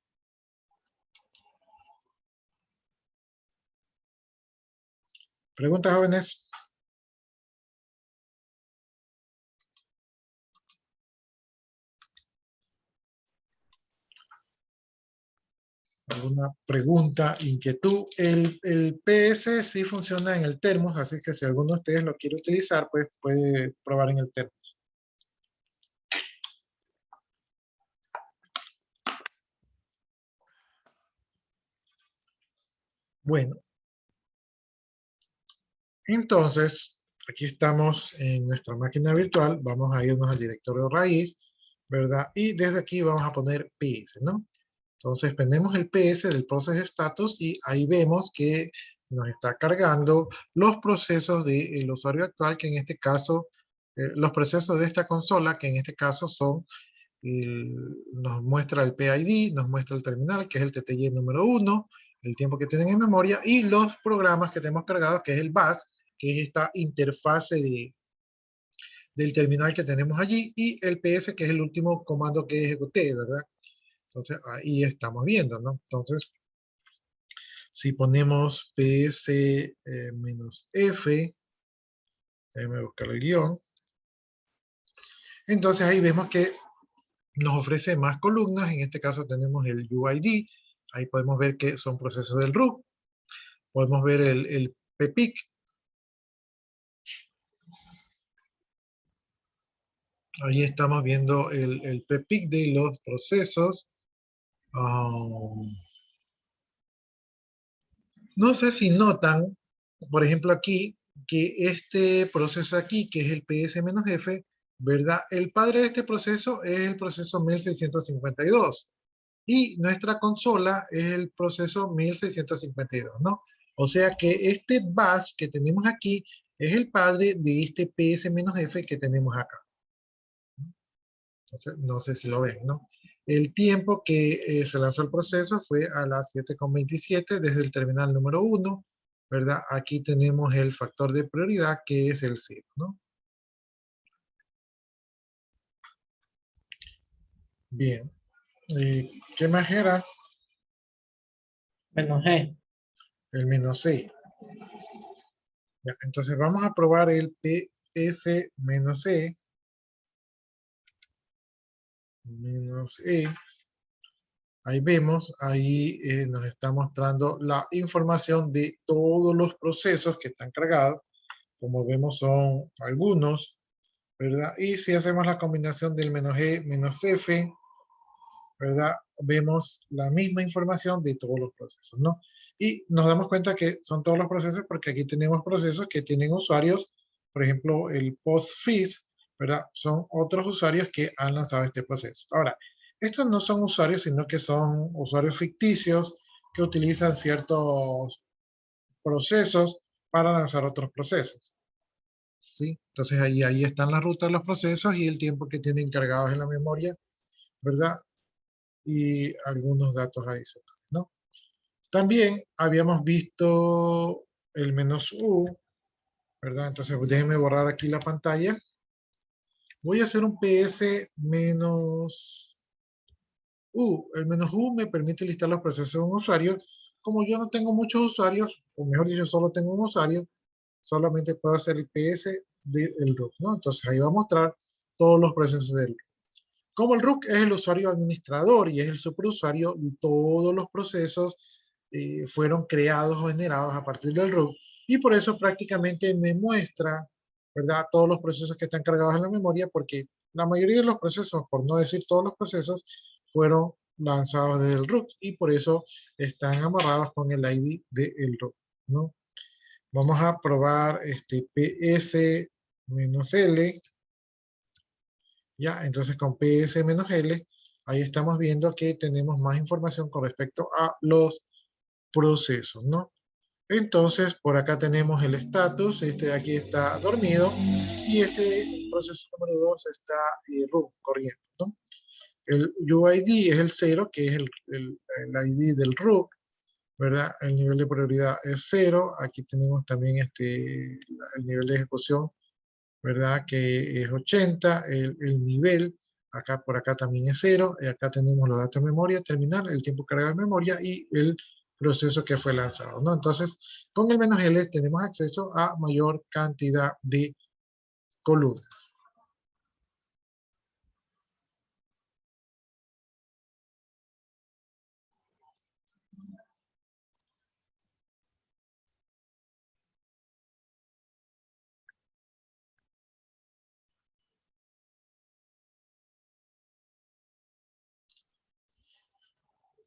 ¿Preguntas, jóvenes? ¿Alguna pregunta, inquietud? El PS sí funciona en el Termos, así que si alguno de ustedes lo quiere utilizar, pues puede probar en el Termos. Bueno, entonces, aquí estamos en nuestra máquina virtual, vamos a irnos al directorio raíz, ¿verdad? Y desde aquí vamos a poner PS, ¿no? Entonces, prendemos el PS del Process Status y ahí vemos que nos está cargando los procesos del usuario actual, que en este caso, los procesos de esta consola, que en este caso son, nos muestra el PID, nos muestra el terminal, que es el TTY número 1, el tiempo que tienen en memoria, y los programas que tenemos cargados, que es el BAS, que es esta interfase del terminal que tenemos allí, y el PS, que es el último comando que ejecuté, ¿verdad? Entonces, ahí estamos viendo, ¿no? Entonces, si ponemos PS -F, déjame buscar el guión, entonces ahí vemos que nos ofrece más columnas. En este caso tenemos el UID, ahí podemos ver que son procesos del root, podemos ver el PPIC, ahí estamos viendo el PPIC de los procesos. No sé si notan, por ejemplo aquí, que este proceso aquí, que es el PS-F, ¿verdad? El padre de este proceso es el proceso 1652 y nuestra consola es el proceso 1652, ¿no? O sea que este bus que tenemos aquí es el padre de este PS-F que tenemos acá. Entonces, no sé si lo ven, ¿no? El tiempo que se lanzó el proceso fue a las 7:27 desde el terminal número 1, ¿verdad? Aquí tenemos el factor de prioridad que es el 0, ¿no? Bien. ¿Qué más era? Menos G. El menos C. Ya, entonces vamos a probar el PS menos E. Menos E. Ahí vemos, ahí nos está mostrando la información de todos los procesos que están cargados. Como vemos son algunos, ¿verdad? Y si hacemos la combinación del menos G menos F, ¿verdad? Vemos la misma información de todos los procesos, ¿no? Y nos damos cuenta que son todos los procesos porque aquí tenemos procesos que tienen usuarios, por ejemplo, el postfis, ¿verdad? Son otros usuarios que han lanzado este proceso. Ahora, estos no son usuarios, sino que son usuarios ficticios que utilizan ciertos procesos para lanzar otros procesos, ¿sí? Entonces ahí están las rutas de los procesos y el tiempo que tienen cargados en la memoria, ¿verdad? Y algunos datos adicionales, ¿no? También habíamos visto el menos U, ¿verdad? Entonces déjenme borrar aquí la pantalla. Voy a hacer un PS menos U. El menos U me permite listar los procesos de un usuario. Como yo no tengo muchos usuarios, o mejor dicho, solo tengo un usuario, solamente puedo hacer el PS del root, ¿no? Entonces ahí va a mostrar todos los procesos del root. Como el root es el usuario administrador y es el superusuario, todos los procesos fueron creados o generados a partir del root, y por eso prácticamente me muestra, ¿verdad?, todos los procesos que están cargados en la memoria, porque la mayoría de los procesos, por no decir todos los procesos, fueron lanzados desde el root y por eso están amarrados con el ID del root, ¿no? Vamos a probar este PS-L. Ya, entonces con PS-L, ahí estamos viendo que tenemos más información con respecto a los procesos, ¿no? Entonces, por acá tenemos el status, este de aquí está dormido, y este proceso número 2 está corriendo, ¿no? El UID es el 0, que es el ID del root, ¿verdad? El nivel de prioridad es 0, aquí tenemos también el nivel de ejecución, ¿verdad? Que es 80, el nivel, acá por acá también es 0, y acá tenemos los datos de memoria, terminal, el tiempo cargado de memoria y el proceso que fue lanzado, ¿no? Entonces, con el menos L tenemos acceso a mayor cantidad de columnas.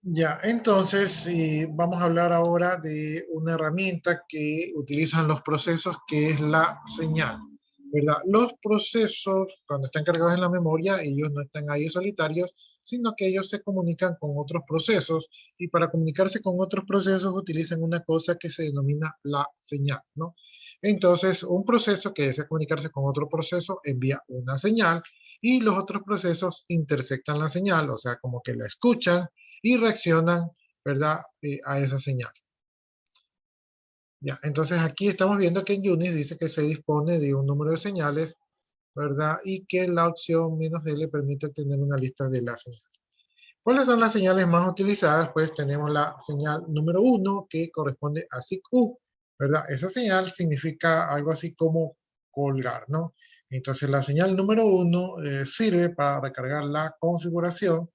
Ya, entonces vamos a hablar ahora de una herramienta que utilizan los procesos, que es la señal, ¿verdad? Los procesos, cuando están cargados en la memoria, ellos no están ahí solitarios, sino que ellos se comunican con otros procesos, y para comunicarse con otros procesos utilizan una cosa que se denomina la señal, ¿no? Entonces, un proceso que desea comunicarse con otro proceso envía una señal, y los otros procesos intersectan la señal, o sea, como que la escuchan y reaccionan, ¿verdad?, a esa señal. Ya, entonces aquí estamos viendo que en UNIX dice que se dispone de un número de señales, ¿verdad? Y que la opción "-L" permite obtener una lista de las señales. ¿Cuáles son las señales más utilizadas? Pues tenemos la señal número 1 que corresponde a SIC-U, ¿verdad? Esa señal significa algo así como colgar, ¿no? Entonces la señal número 1 sirve para recargar la configuración,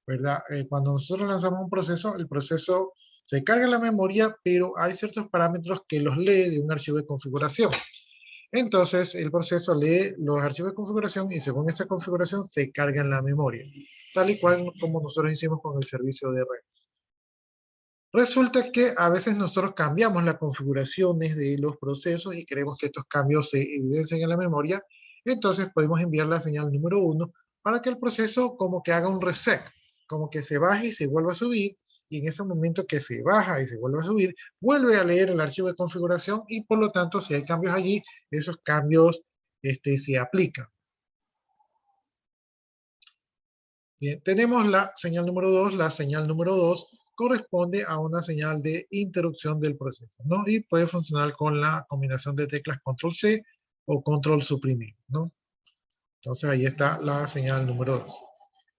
¿verdad? Cuando nosotros lanzamos un proceso, el proceso se carga en la memoria, pero hay ciertos parámetros que los lee de un archivo de configuración. Entonces, el proceso lee los archivos de configuración y según esta configuración se carga en la memoria, tal y cual como nosotros hicimos con el servicio de red. Resulta que a veces nosotros cambiamos las configuraciones de los procesos y queremos que estos cambios se evidencien en la memoria, entonces podemos enviar la señal número 1 para que el proceso como que haga un reset, como que se baje y se vuelva a subir, y en ese momento que se baja y se vuelve a subir, vuelve a leer el archivo de configuración y por lo tanto si hay cambios allí, esos cambios se aplican. Bien, tenemos la señal número 2. La señal número 2 corresponde a una señal de interrupción del proceso, ¿no? Y puede funcionar con la combinación de teclas control C o control suprimir, ¿no? Entonces ahí está la señal número 2.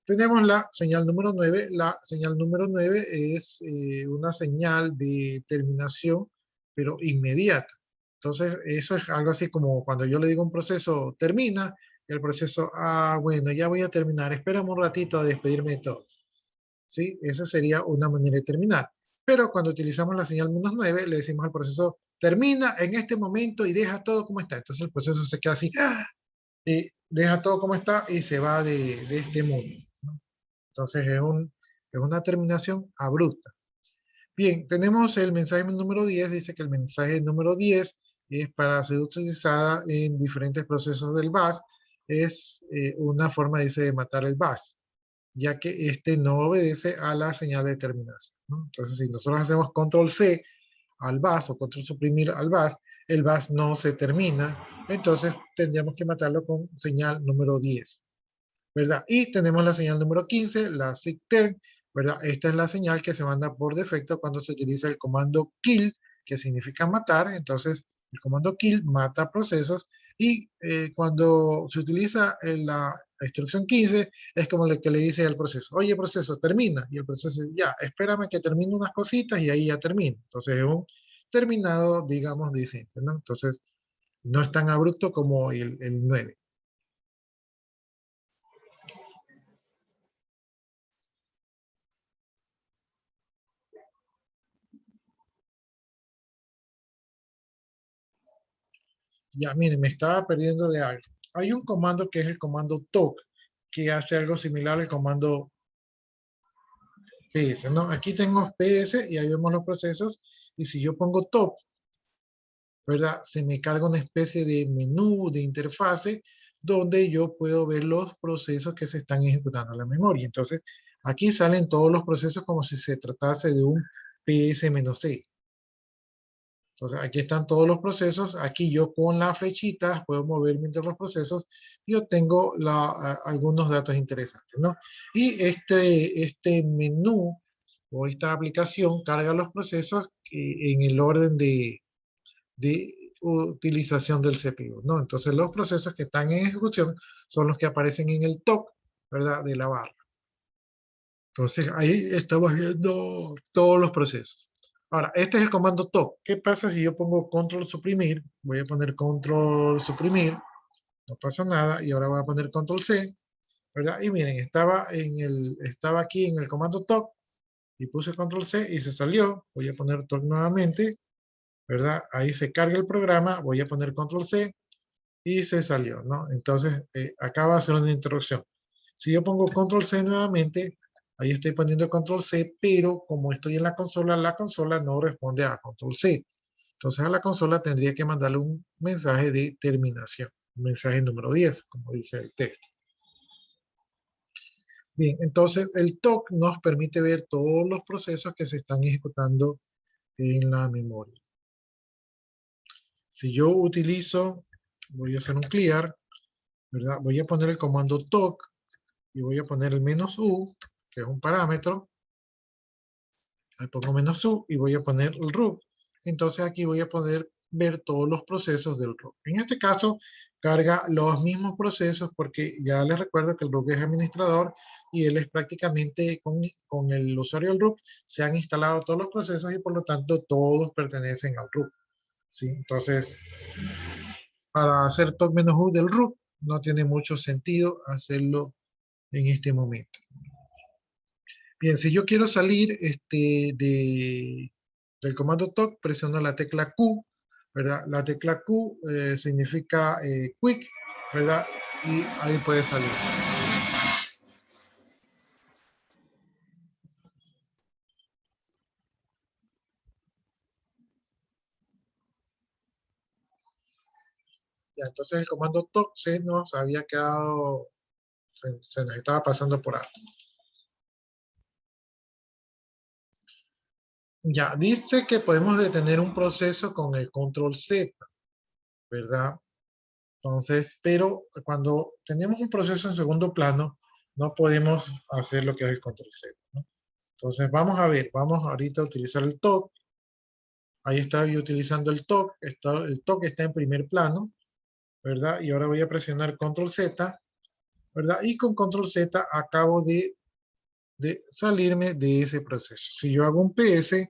Tenemos la señal número 9. La señal número 9 es una señal de terminación, pero inmediata. Entonces, eso es algo así como cuando yo le digo a un proceso, termina, el proceso, bueno, ya voy a terminar, espérame un ratito a despedirme de todos. ¿Sí? Esa sería una manera de terminar. Pero cuando utilizamos la señal -9, le decimos al proceso, termina en este momento y deja todo como está. Entonces el proceso se queda así, y deja todo como está y se va de este mundo, ¿no? Entonces es una terminación abrupta. Bien, tenemos el mensaje número 10, dice que el mensaje número 10 es para ser utilizada en diferentes procesos del BAS, es una forma, dice, de matar el BAS, ya que este no obedece a la señal de terminación, ¿no? Entonces, si nosotros hacemos control C al BAS o control suprimir al BAS, el BAS no se termina, entonces tendríamos que matarlo con señal número 10. ¿Verdad? Y tenemos la señal número 15, la SIG-10, ¿verdad? Esta es la señal que se manda por defecto cuando se utiliza el comando kill, que significa matar. Entonces, el comando kill mata procesos y cuando se utiliza la instrucción 15, es como que le dice al proceso, oye proceso, termina. Y el proceso dice, ya, espérame que termine unas cositas y ahí ya termino. Entonces, es un terminado, digamos, decente, ¿no? Entonces, no es tan abrupto como el 9. Ya, miren, me estaba perdiendo de algo. Hay un comando que es el comando toc, que hace algo similar al comando ps, ¿no? Aquí tengo ps y ahí vemos los procesos. Y si yo pongo top, ¿verdad? Se me carga una especie de menú, de interfase, donde yo puedo ver los procesos que se están ejecutando en la memoria. Entonces, aquí salen todos los procesos como si se tratase de un ps-c. Entonces, aquí están todos los procesos. Aquí yo con las flechitas puedo moverme entre los procesos y obtengo algunos datos interesantes, ¿no? Y este menú o esta aplicación carga los procesos en el orden de utilización del CPU, ¿no? Entonces, los procesos que están en ejecución son los que aparecen en el top, ¿verdad? De la barra. Entonces, ahí estamos viendo todos los procesos. Ahora, este es el comando top. ¿Qué pasa si yo pongo control suprimir? Voy a poner control suprimir, no pasa nada, y ahora voy a poner control C, ¿verdad? Y miren, estaba aquí en el comando top, y puse control C y se salió. Voy a poner top nuevamente, ¿verdad? Ahí se carga el programa, voy a poner control C, y se salió, ¿no? Entonces, acá va a ser una interrupción. Si yo pongo control C nuevamente, ahí estoy poniendo control C, pero como estoy en la consola no responde a control C. Entonces a la consola tendría que mandarle un mensaje de terminación, un mensaje número 10, como dice el texto. Bien, entonces el TOC nos permite ver todos los procesos que se están ejecutando en la memoria. Si yo utilizo, voy a hacer un clear, ¿verdad? Voy a poner el comando TOC y voy a poner el "-u", que es un parámetro. Ahí pongo "-u" y voy a poner el root, entonces aquí voy a poder ver todos los procesos del root. En este caso, carga los mismos procesos porque ya les recuerdo que el root es administrador y él es prácticamente con el usuario del root se han instalado todos los procesos y por lo tanto todos pertenecen al root. ¿Sí? Entonces, para hacer toc-u del root no tiene mucho sentido hacerlo en este momento. Bien, si yo quiero salir del comando toc, presiono la tecla Q, ¿verdad? La tecla Q significa quick, ¿verdad? Y ahí puede salir. Ya, entonces el comando toc se nos había quedado, se nos estaba pasando por alto. Ya, dice que podemos detener un proceso con el control Z, ¿verdad? Entonces, pero cuando tenemos un proceso en segundo plano, no podemos hacer lo que es el control Z, ¿no? Entonces, vamos a ver, vamos ahorita a utilizar el TOC. Ahí estaba yo utilizando el TOC. El TOC está en primer plano, ¿verdad? Y ahora voy a presionar control Z, ¿verdad? Y con control Z acabo de salirme de ese proceso. Si yo hago un PS,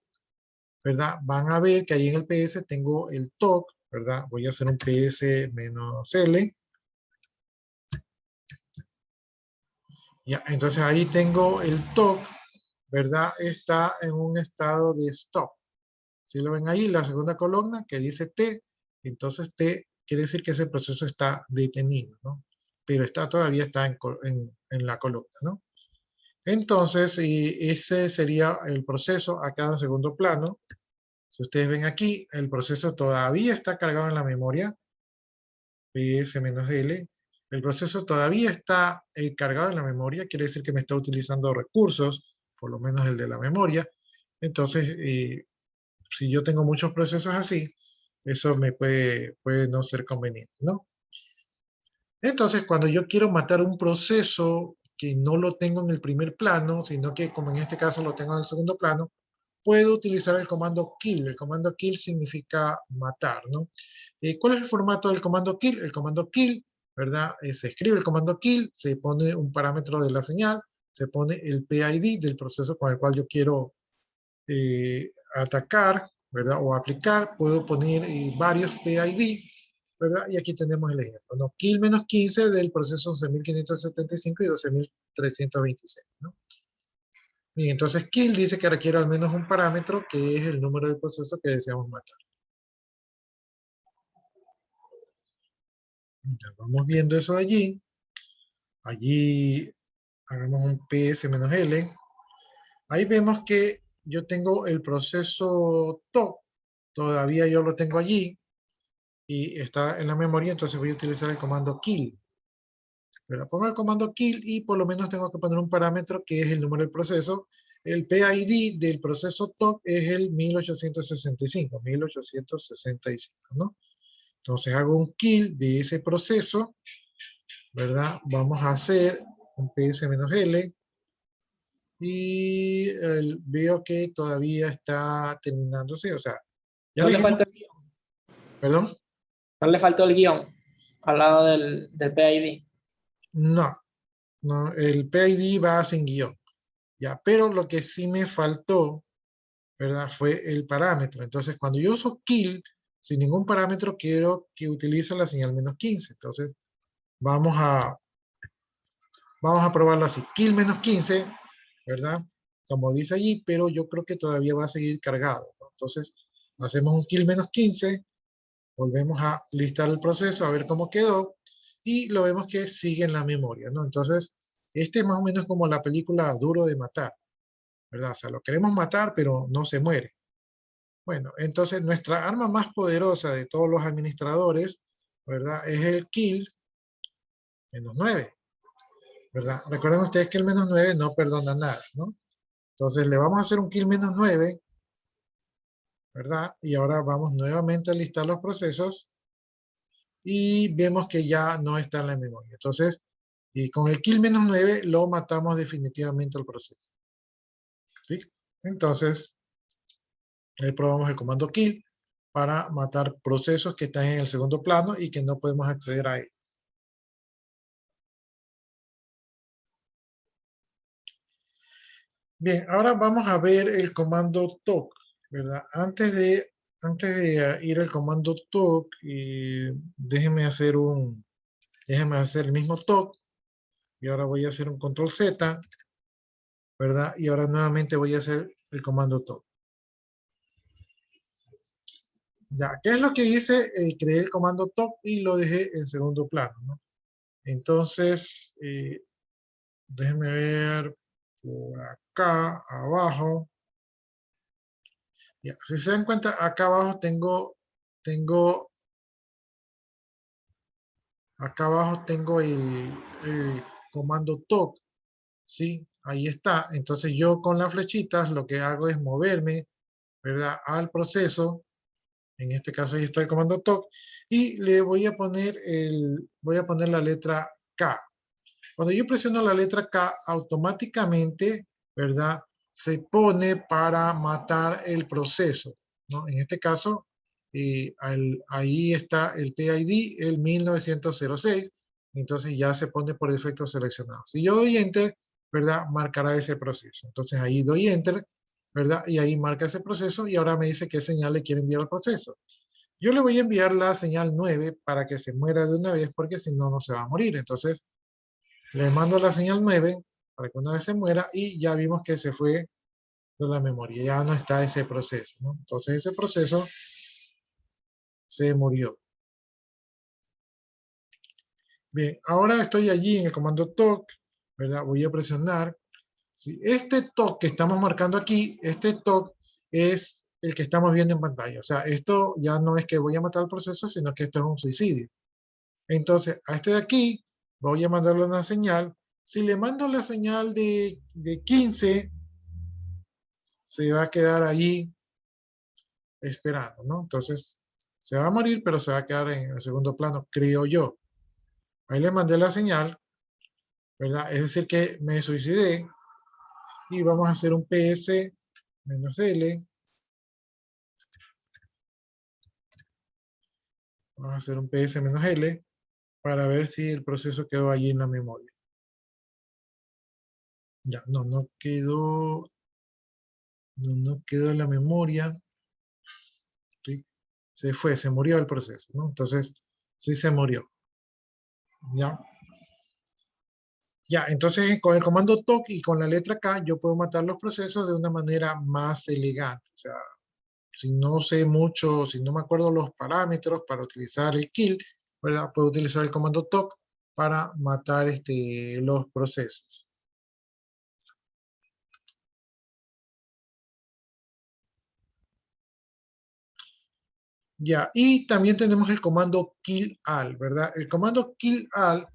¿verdad? Van a ver que ahí en el PS tengo el TOC, ¿verdad? Voy a hacer un PS-L. Ya, entonces ahí tengo el TOC, ¿verdad? Está en un estado de stop. Si lo ven ahí, la segunda columna que dice T, entonces T quiere decir que ese proceso está detenido, ¿no? Pero todavía está en la columna, ¿no? Entonces, ese sería el proceso acá en segundo plano. Si ustedes ven aquí, el proceso todavía está cargado en la memoria, PS-L. El proceso todavía está cargado en la memoria, quiere decir que me está utilizando recursos, por lo menos el de la memoria. Entonces, si yo tengo muchos procesos así, eso me puede no ser conveniente, ¿no? Entonces, cuando yo quiero matar un proceso que no lo tengo en el primer plano, sino que como en este caso lo tengo en el segundo plano, puedo utilizar el comando kill. El comando kill significa matar, ¿no? ¿Cuál es el formato del comando kill? El comando kill, ¿verdad? Se escribe el comando kill, se pone un parámetro de la señal, se pone el PID del proceso con el cual yo quiero atacar, ¿verdad? O aplicar, puedo poner varios PID, ¿verdad? Y aquí tenemos el ejemplo, ¿no? Kill menos 15 del proceso 11.575 y 12.326, ¿no? Y entonces kill dice que requiere al menos un parámetro que es el número del proceso que deseamos matar. Ya vamos viendo eso allí. Allí hagamos un PS-L. Ahí vemos que yo tengo el proceso TOC. Todavía yo lo tengo allí. Y está en la memoria, entonces voy a utilizar el comando kill. Pero pongo el comando kill y por lo menos tengo que poner un parámetro que es el número del proceso. El PID del proceso TOC es el 1865, ¿no? Entonces hago un kill de ese proceso, ¿verdad? Vamos a hacer un PS-L y veo que todavía está terminándose, o sea, ya No le le dijimos, falta el guión, perdón, no le faltó el guión al lado del PID. no, no, el PID va sin guión, ya, pero lo que sí me faltó, ¿verdad? Fue el parámetro. Entonces, cuando yo uso kill, sin ningún parámetro, quiero que utilice la señal menos 15. Entonces, vamos a probarlo así. Kill menos 15, ¿verdad? Como dice allí, pero yo creo que todavía va a seguir cargado, ¿no? Entonces, hacemos un kill menos 15, volvemos a listar el proceso, a ver cómo quedó, y lo vemos que sigue en la memoria, ¿no? Entonces, este es más o menos como la película Duro de Matar, ¿verdad? O sea, lo queremos matar, pero no se muere. Bueno, entonces nuestra arma más poderosa de todos los administradores, ¿verdad? Es el kill menos 9, ¿verdad? Recuerden ustedes que el menos 9 no perdona nada, ¿no? Entonces le vamos a hacer un kill menos 9, ¿verdad? Y ahora vamos nuevamente a listar los procesos y vemos que ya no está en la memoria. Entonces, y con el kill menos 9 lo matamos definitivamente al proceso. ¿Sí? Entonces, Ahí probamos el comando kill para matar procesos que están en el segundo plano y que no podemos acceder a ellos. Bien, ahora vamos a ver el comando toc, ¿verdad? Antes de ir al comando toc, déjenme hacer el mismo toc, y ahora voy a hacer un control Z, ¿verdad? Y ahora nuevamente voy a hacer el comando toc. Ya, ¿qué es lo que hice? Creé el comando toc y lo dejé en segundo plano, ¿no? Entonces, déjenme ver por acá abajo. Ya, si se dan cuenta, acá abajo tengo el comando toc, ¿sí? Ahí está. Entonces yo con las flechitas lo que hago es moverme, ¿verdad? Al proceso. En este caso ahí está el comando toc. Y le voy a poner la letra K. Cuando yo presiono la letra K, automáticamente, ¿verdad? Se pone para matar el proceso, ¿no? En este caso, ahí está el PID, el 1906, entonces ya se pone por defecto seleccionado. Si yo doy Enter, ¿verdad? Marcará ese proceso. Entonces ahí doy Enter, ¿verdad? Y ahí marca ese proceso y ahora me dice qué señal le quiere enviar al proceso. Yo le voy a enviar la señal 9 para que se muera de una vez porque si no, no se va a morir. Entonces, le mando la señal 9 para que una vez se muera y ya vimos que se fue de la memoria. Ya no está ese proceso, ¿no? Entonces ese proceso se murió. Bien, ahora estoy allí en el comando toc, ¿verdad? Voy a presionar. ¿Sí? Este toc que estamos marcando aquí, este toc es el que estamos viendo en pantalla. O sea, esto ya no es que voy a matar el proceso, sino que esto es un suicidio. Entonces, a este de aquí, voy a mandarle una señal. Si le mando la señal de 15, se va a quedar allí esperando, ¿no? Entonces, se va a morir, pero se va a quedar en el segundo plano, creo yo. Ahí le mandé la señal, ¿verdad? Es decir, que me suicidé y vamos a hacer un PS-L. Vamos a hacer un PS-L para ver si el proceso quedó allí en la memoria. Ya, no quedó, no quedó en la memoria. ¿Sí? Se murió el proceso, ¿no? Entonces, sí se murió. ¿Ya? Ya, entonces con el comando toc y con la letra K yo puedo matar los procesos de una manera más elegante. O sea, si no sé mucho, si no me acuerdo los parámetros para utilizar el kill, ¿verdad? Puedo utilizar el comando toc para matar los procesos. Ya, y también tenemos el comando kill all, ¿verdad? El comando kill all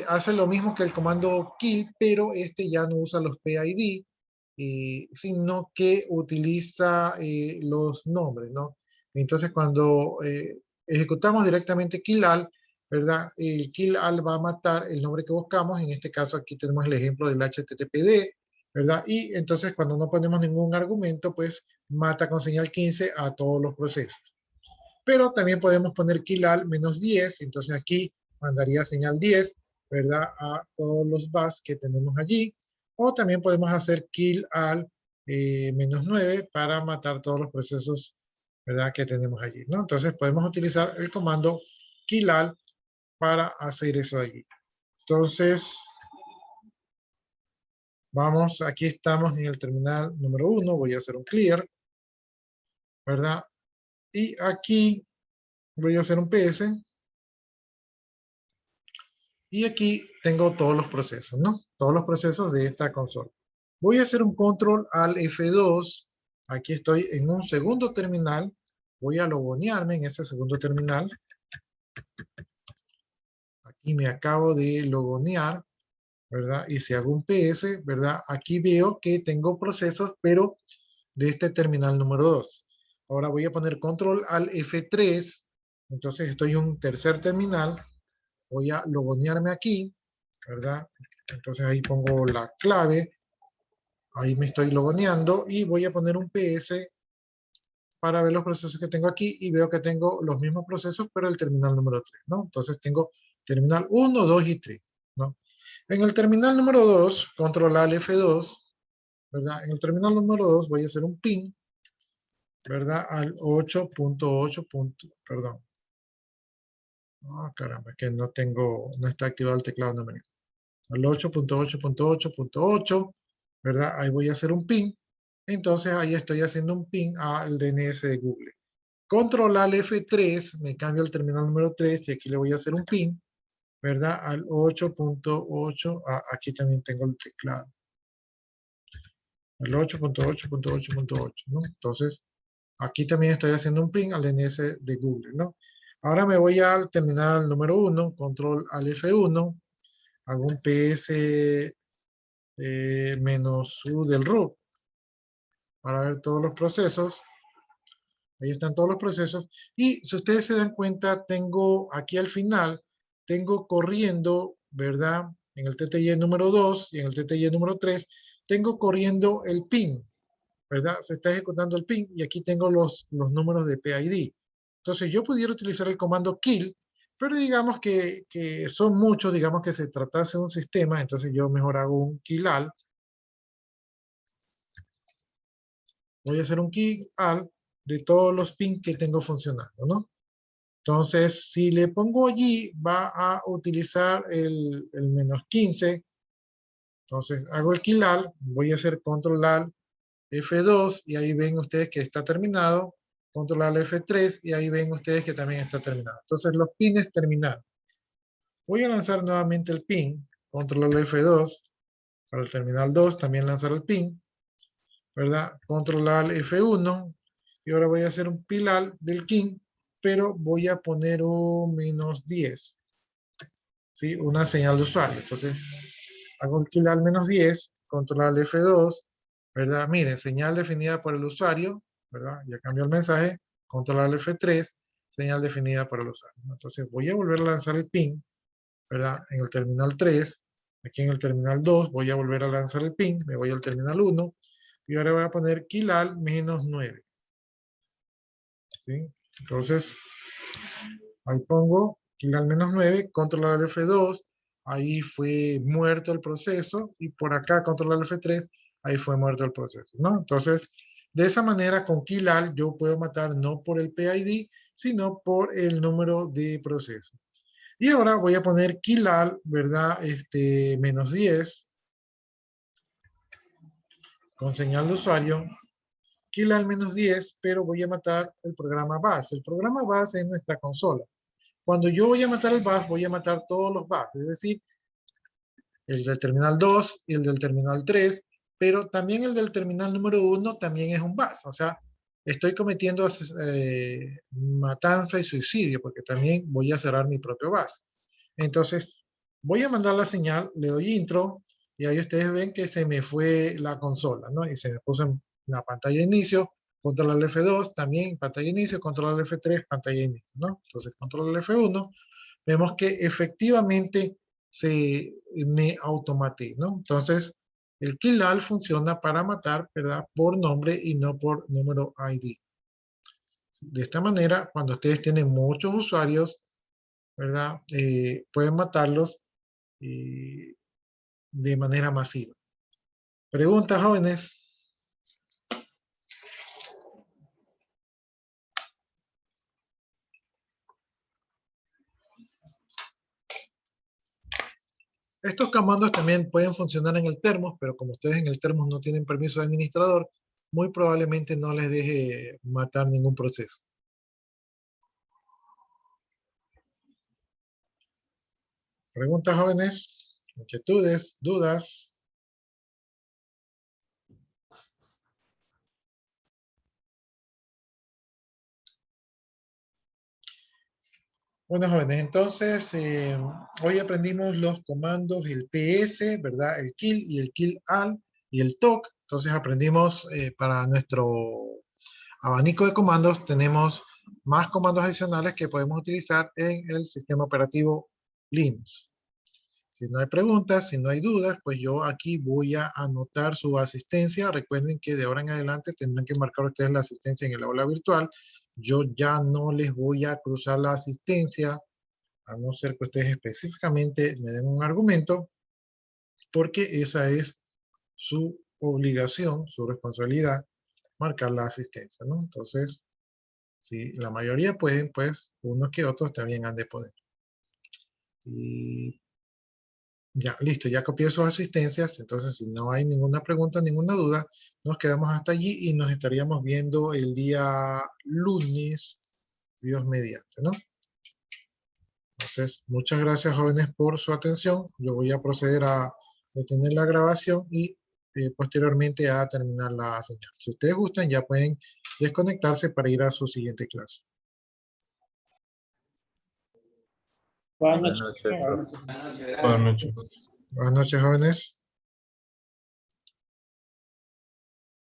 hace lo mismo que el comando kill, pero este ya no usa los PID, sino que utiliza los nombres, ¿no? Entonces cuando ejecutamos directamente kill all, ¿verdad? El kill all va a matar el nombre que buscamos, en este caso aquí tenemos el ejemplo del HTTPD, ¿verdad? Y entonces cuando no ponemos ningún argumento, pues mata con señal 15 a todos los procesos. Pero también podemos poner kill all -10, entonces aquí mandaría señal 10, ¿verdad? A todos los bus que tenemos allí. O también podemos hacer kill all -9 para matar todos los procesos, ¿verdad? Que tenemos allí, ¿no? Entonces podemos utilizar el comando kill all para hacer eso allí. Entonces, vamos, aquí estamos en el terminal número 1, voy a hacer un clear, ¿verdad? Y aquí voy a hacer un PS. Y aquí tengo todos los procesos, ¿no? Todos los procesos de esta consola. Voy a hacer un control al F2. Aquí estoy en un segundo terminal. Voy a logonearme en este segundo terminal. Aquí me acabo de logonear, ¿verdad? Y si hago un PS, ¿verdad? Aquí veo que tengo procesos, pero de este terminal número 2. Ahora voy a poner control al F3. Entonces estoy en un tercer terminal. Voy a logonearme aquí, ¿verdad? Entonces ahí pongo la clave, ahí me estoy logoneando y voy a poner un PS para ver los procesos que tengo aquí y veo que tengo los mismos procesos, pero el terminal número 3, ¿no? Entonces tengo terminal 1, 2 y 3, ¿no? En el terminal número 2, control Alt F2, ¿verdad? En el terminal número 2 voy a hacer un ping, ¿verdad? Al 8.8. Perdón. Ah, caramba, que no está activado el teclado numérico. Al 8.8.8.8, ¿verdad? Ahí voy a hacer un ping. Entonces ahí estoy haciendo un ping al DNS de Google. Control Alt F3, me cambio el terminal número 3 y aquí le voy a hacer un ping, ¿verdad? Al 8.8, aquí también tengo el teclado. El 8.8.8.8, ¿no? Entonces, aquí también estoy haciendo un ping al DNS de Google, ¿no? Ahora me voy al terminal número 1, control Alt F1, hago un PS menos U del root para ver todos los procesos. Ahí están todos los procesos. Y si ustedes se dan cuenta, tengo aquí al final, tengo corriendo, ¿verdad? En el TTY número 2 y en el TTY número 3, tengo corriendo el ping, ¿verdad? Se está ejecutando el ping y aquí tengo los números de PID. Entonces yo pudiera utilizar el comando kill, pero digamos que son muchos, digamos que se tratase de un sistema, entonces yo mejor hago un kill all. Voy a hacer un kill all de todos los ping que tengo funcionando, ¿no? Entonces, si le pongo allí, va a utilizar el menos 15. Entonces, hago el kill all, voy a hacer control alt F2 y ahí ven ustedes que está terminado. Control alt F3 y ahí ven ustedes que también está terminado. Entonces, los pines terminaron. Voy a lanzar nuevamente el pin. Control alt F2 para el terminal 2, también lanzar el pin, ¿verdad? Control alt F1 y ahora voy a hacer un pilar del king, pero voy a poner un menos 10, ¿sí? Una señal de usuario. Entonces, hago el kill al menos 10, control alt F2, ¿verdad? Miren, señal definida por el usuario, ¿verdad? Ya cambió el mensaje, control alt F3, señal definida por el usuario. Entonces, voy a volver a lanzar el ping, ¿verdad? En el terminal 3, aquí en el terminal 2, voy a volver a lanzar el ping, me voy al terminal 1, y ahora voy a poner kill al menos 9. ¿Sí? Entonces, ahí pongo kill al menos 9, control alt F2, ahí fue muerto el proceso, y por acá control alt F3, ahí fue muerto el proceso, ¿no? Entonces, de esa manera con kill all yo puedo matar no por el PID, sino por el número de proceso. Y ahora voy a poner kill all, ¿verdad? Menos 10, con señal de usuario, kill al menos 10, pero voy a matar el programa base. El programa base es nuestra consola. Cuando yo voy a matar el bus, voy a matar todos los bus, es decir, el del terminal 2 y el del terminal 3, pero también el del terminal número 1 también es un bus. O sea, estoy cometiendo matanza y suicidio, porque también voy a cerrar mi propio bus. Entonces, voy a mandar la señal, le doy intro, y ahí ustedes ven que se me fue la consola, ¿no? Y se me puso en la pantalla de inicio, control al F2, también pantalla de inicio, control al F3, pantalla de inicio, ¿no? Entonces, control al F1, vemos que efectivamente me automaté, ¿no? Entonces, el kill all funciona para matar, ¿verdad? Por nombre y no por número ID. De esta manera, cuando ustedes tienen muchos usuarios, ¿verdad? Pueden matarlos de manera masiva. Preguntas, jóvenes. Estos comandos también pueden funcionar en el Termos, pero como ustedes en el Termos no tienen permiso de administrador, muy probablemente no les deje matar ningún proceso. Preguntas, jóvenes, inquietudes, dudas. Bueno, jóvenes, entonces hoy aprendimos los comandos, el PS, ¿verdad? El kill y el kill all y el toc. Entonces aprendimos para nuestro abanico de comandos, tenemos más comandos adicionales que podemos utilizar en el sistema operativo Linux. Si no hay preguntas, si no hay dudas, pues yo aquí voy a anotar su asistencia. Recuerden que de ahora en adelante tendrán que marcar ustedes la asistencia en el aula virtual. Yo ya no les voy a cruzar la asistencia, a no ser que ustedes específicamente me den un argumento, porque esa es su obligación, su responsabilidad, marcar la asistencia, ¿no? Entonces, si la mayoría pueden, pues unos que otros también han de poder. Y ya, listo, ya copié sus asistencias, entonces si no hay ninguna pregunta, ninguna duda, nos quedamos hasta allí y nos estaríamos viendo el día lunes, Dios mediante, ¿no? Entonces, muchas gracias jóvenes por su atención. Yo voy a proceder a detener la grabación y posteriormente a terminar la señal. Si ustedes gustan, ya pueden desconectarse para ir a su siguiente clase. Buenas Buenas noches. noches, profe. Buenas noches. Buenas noches, jóvenes.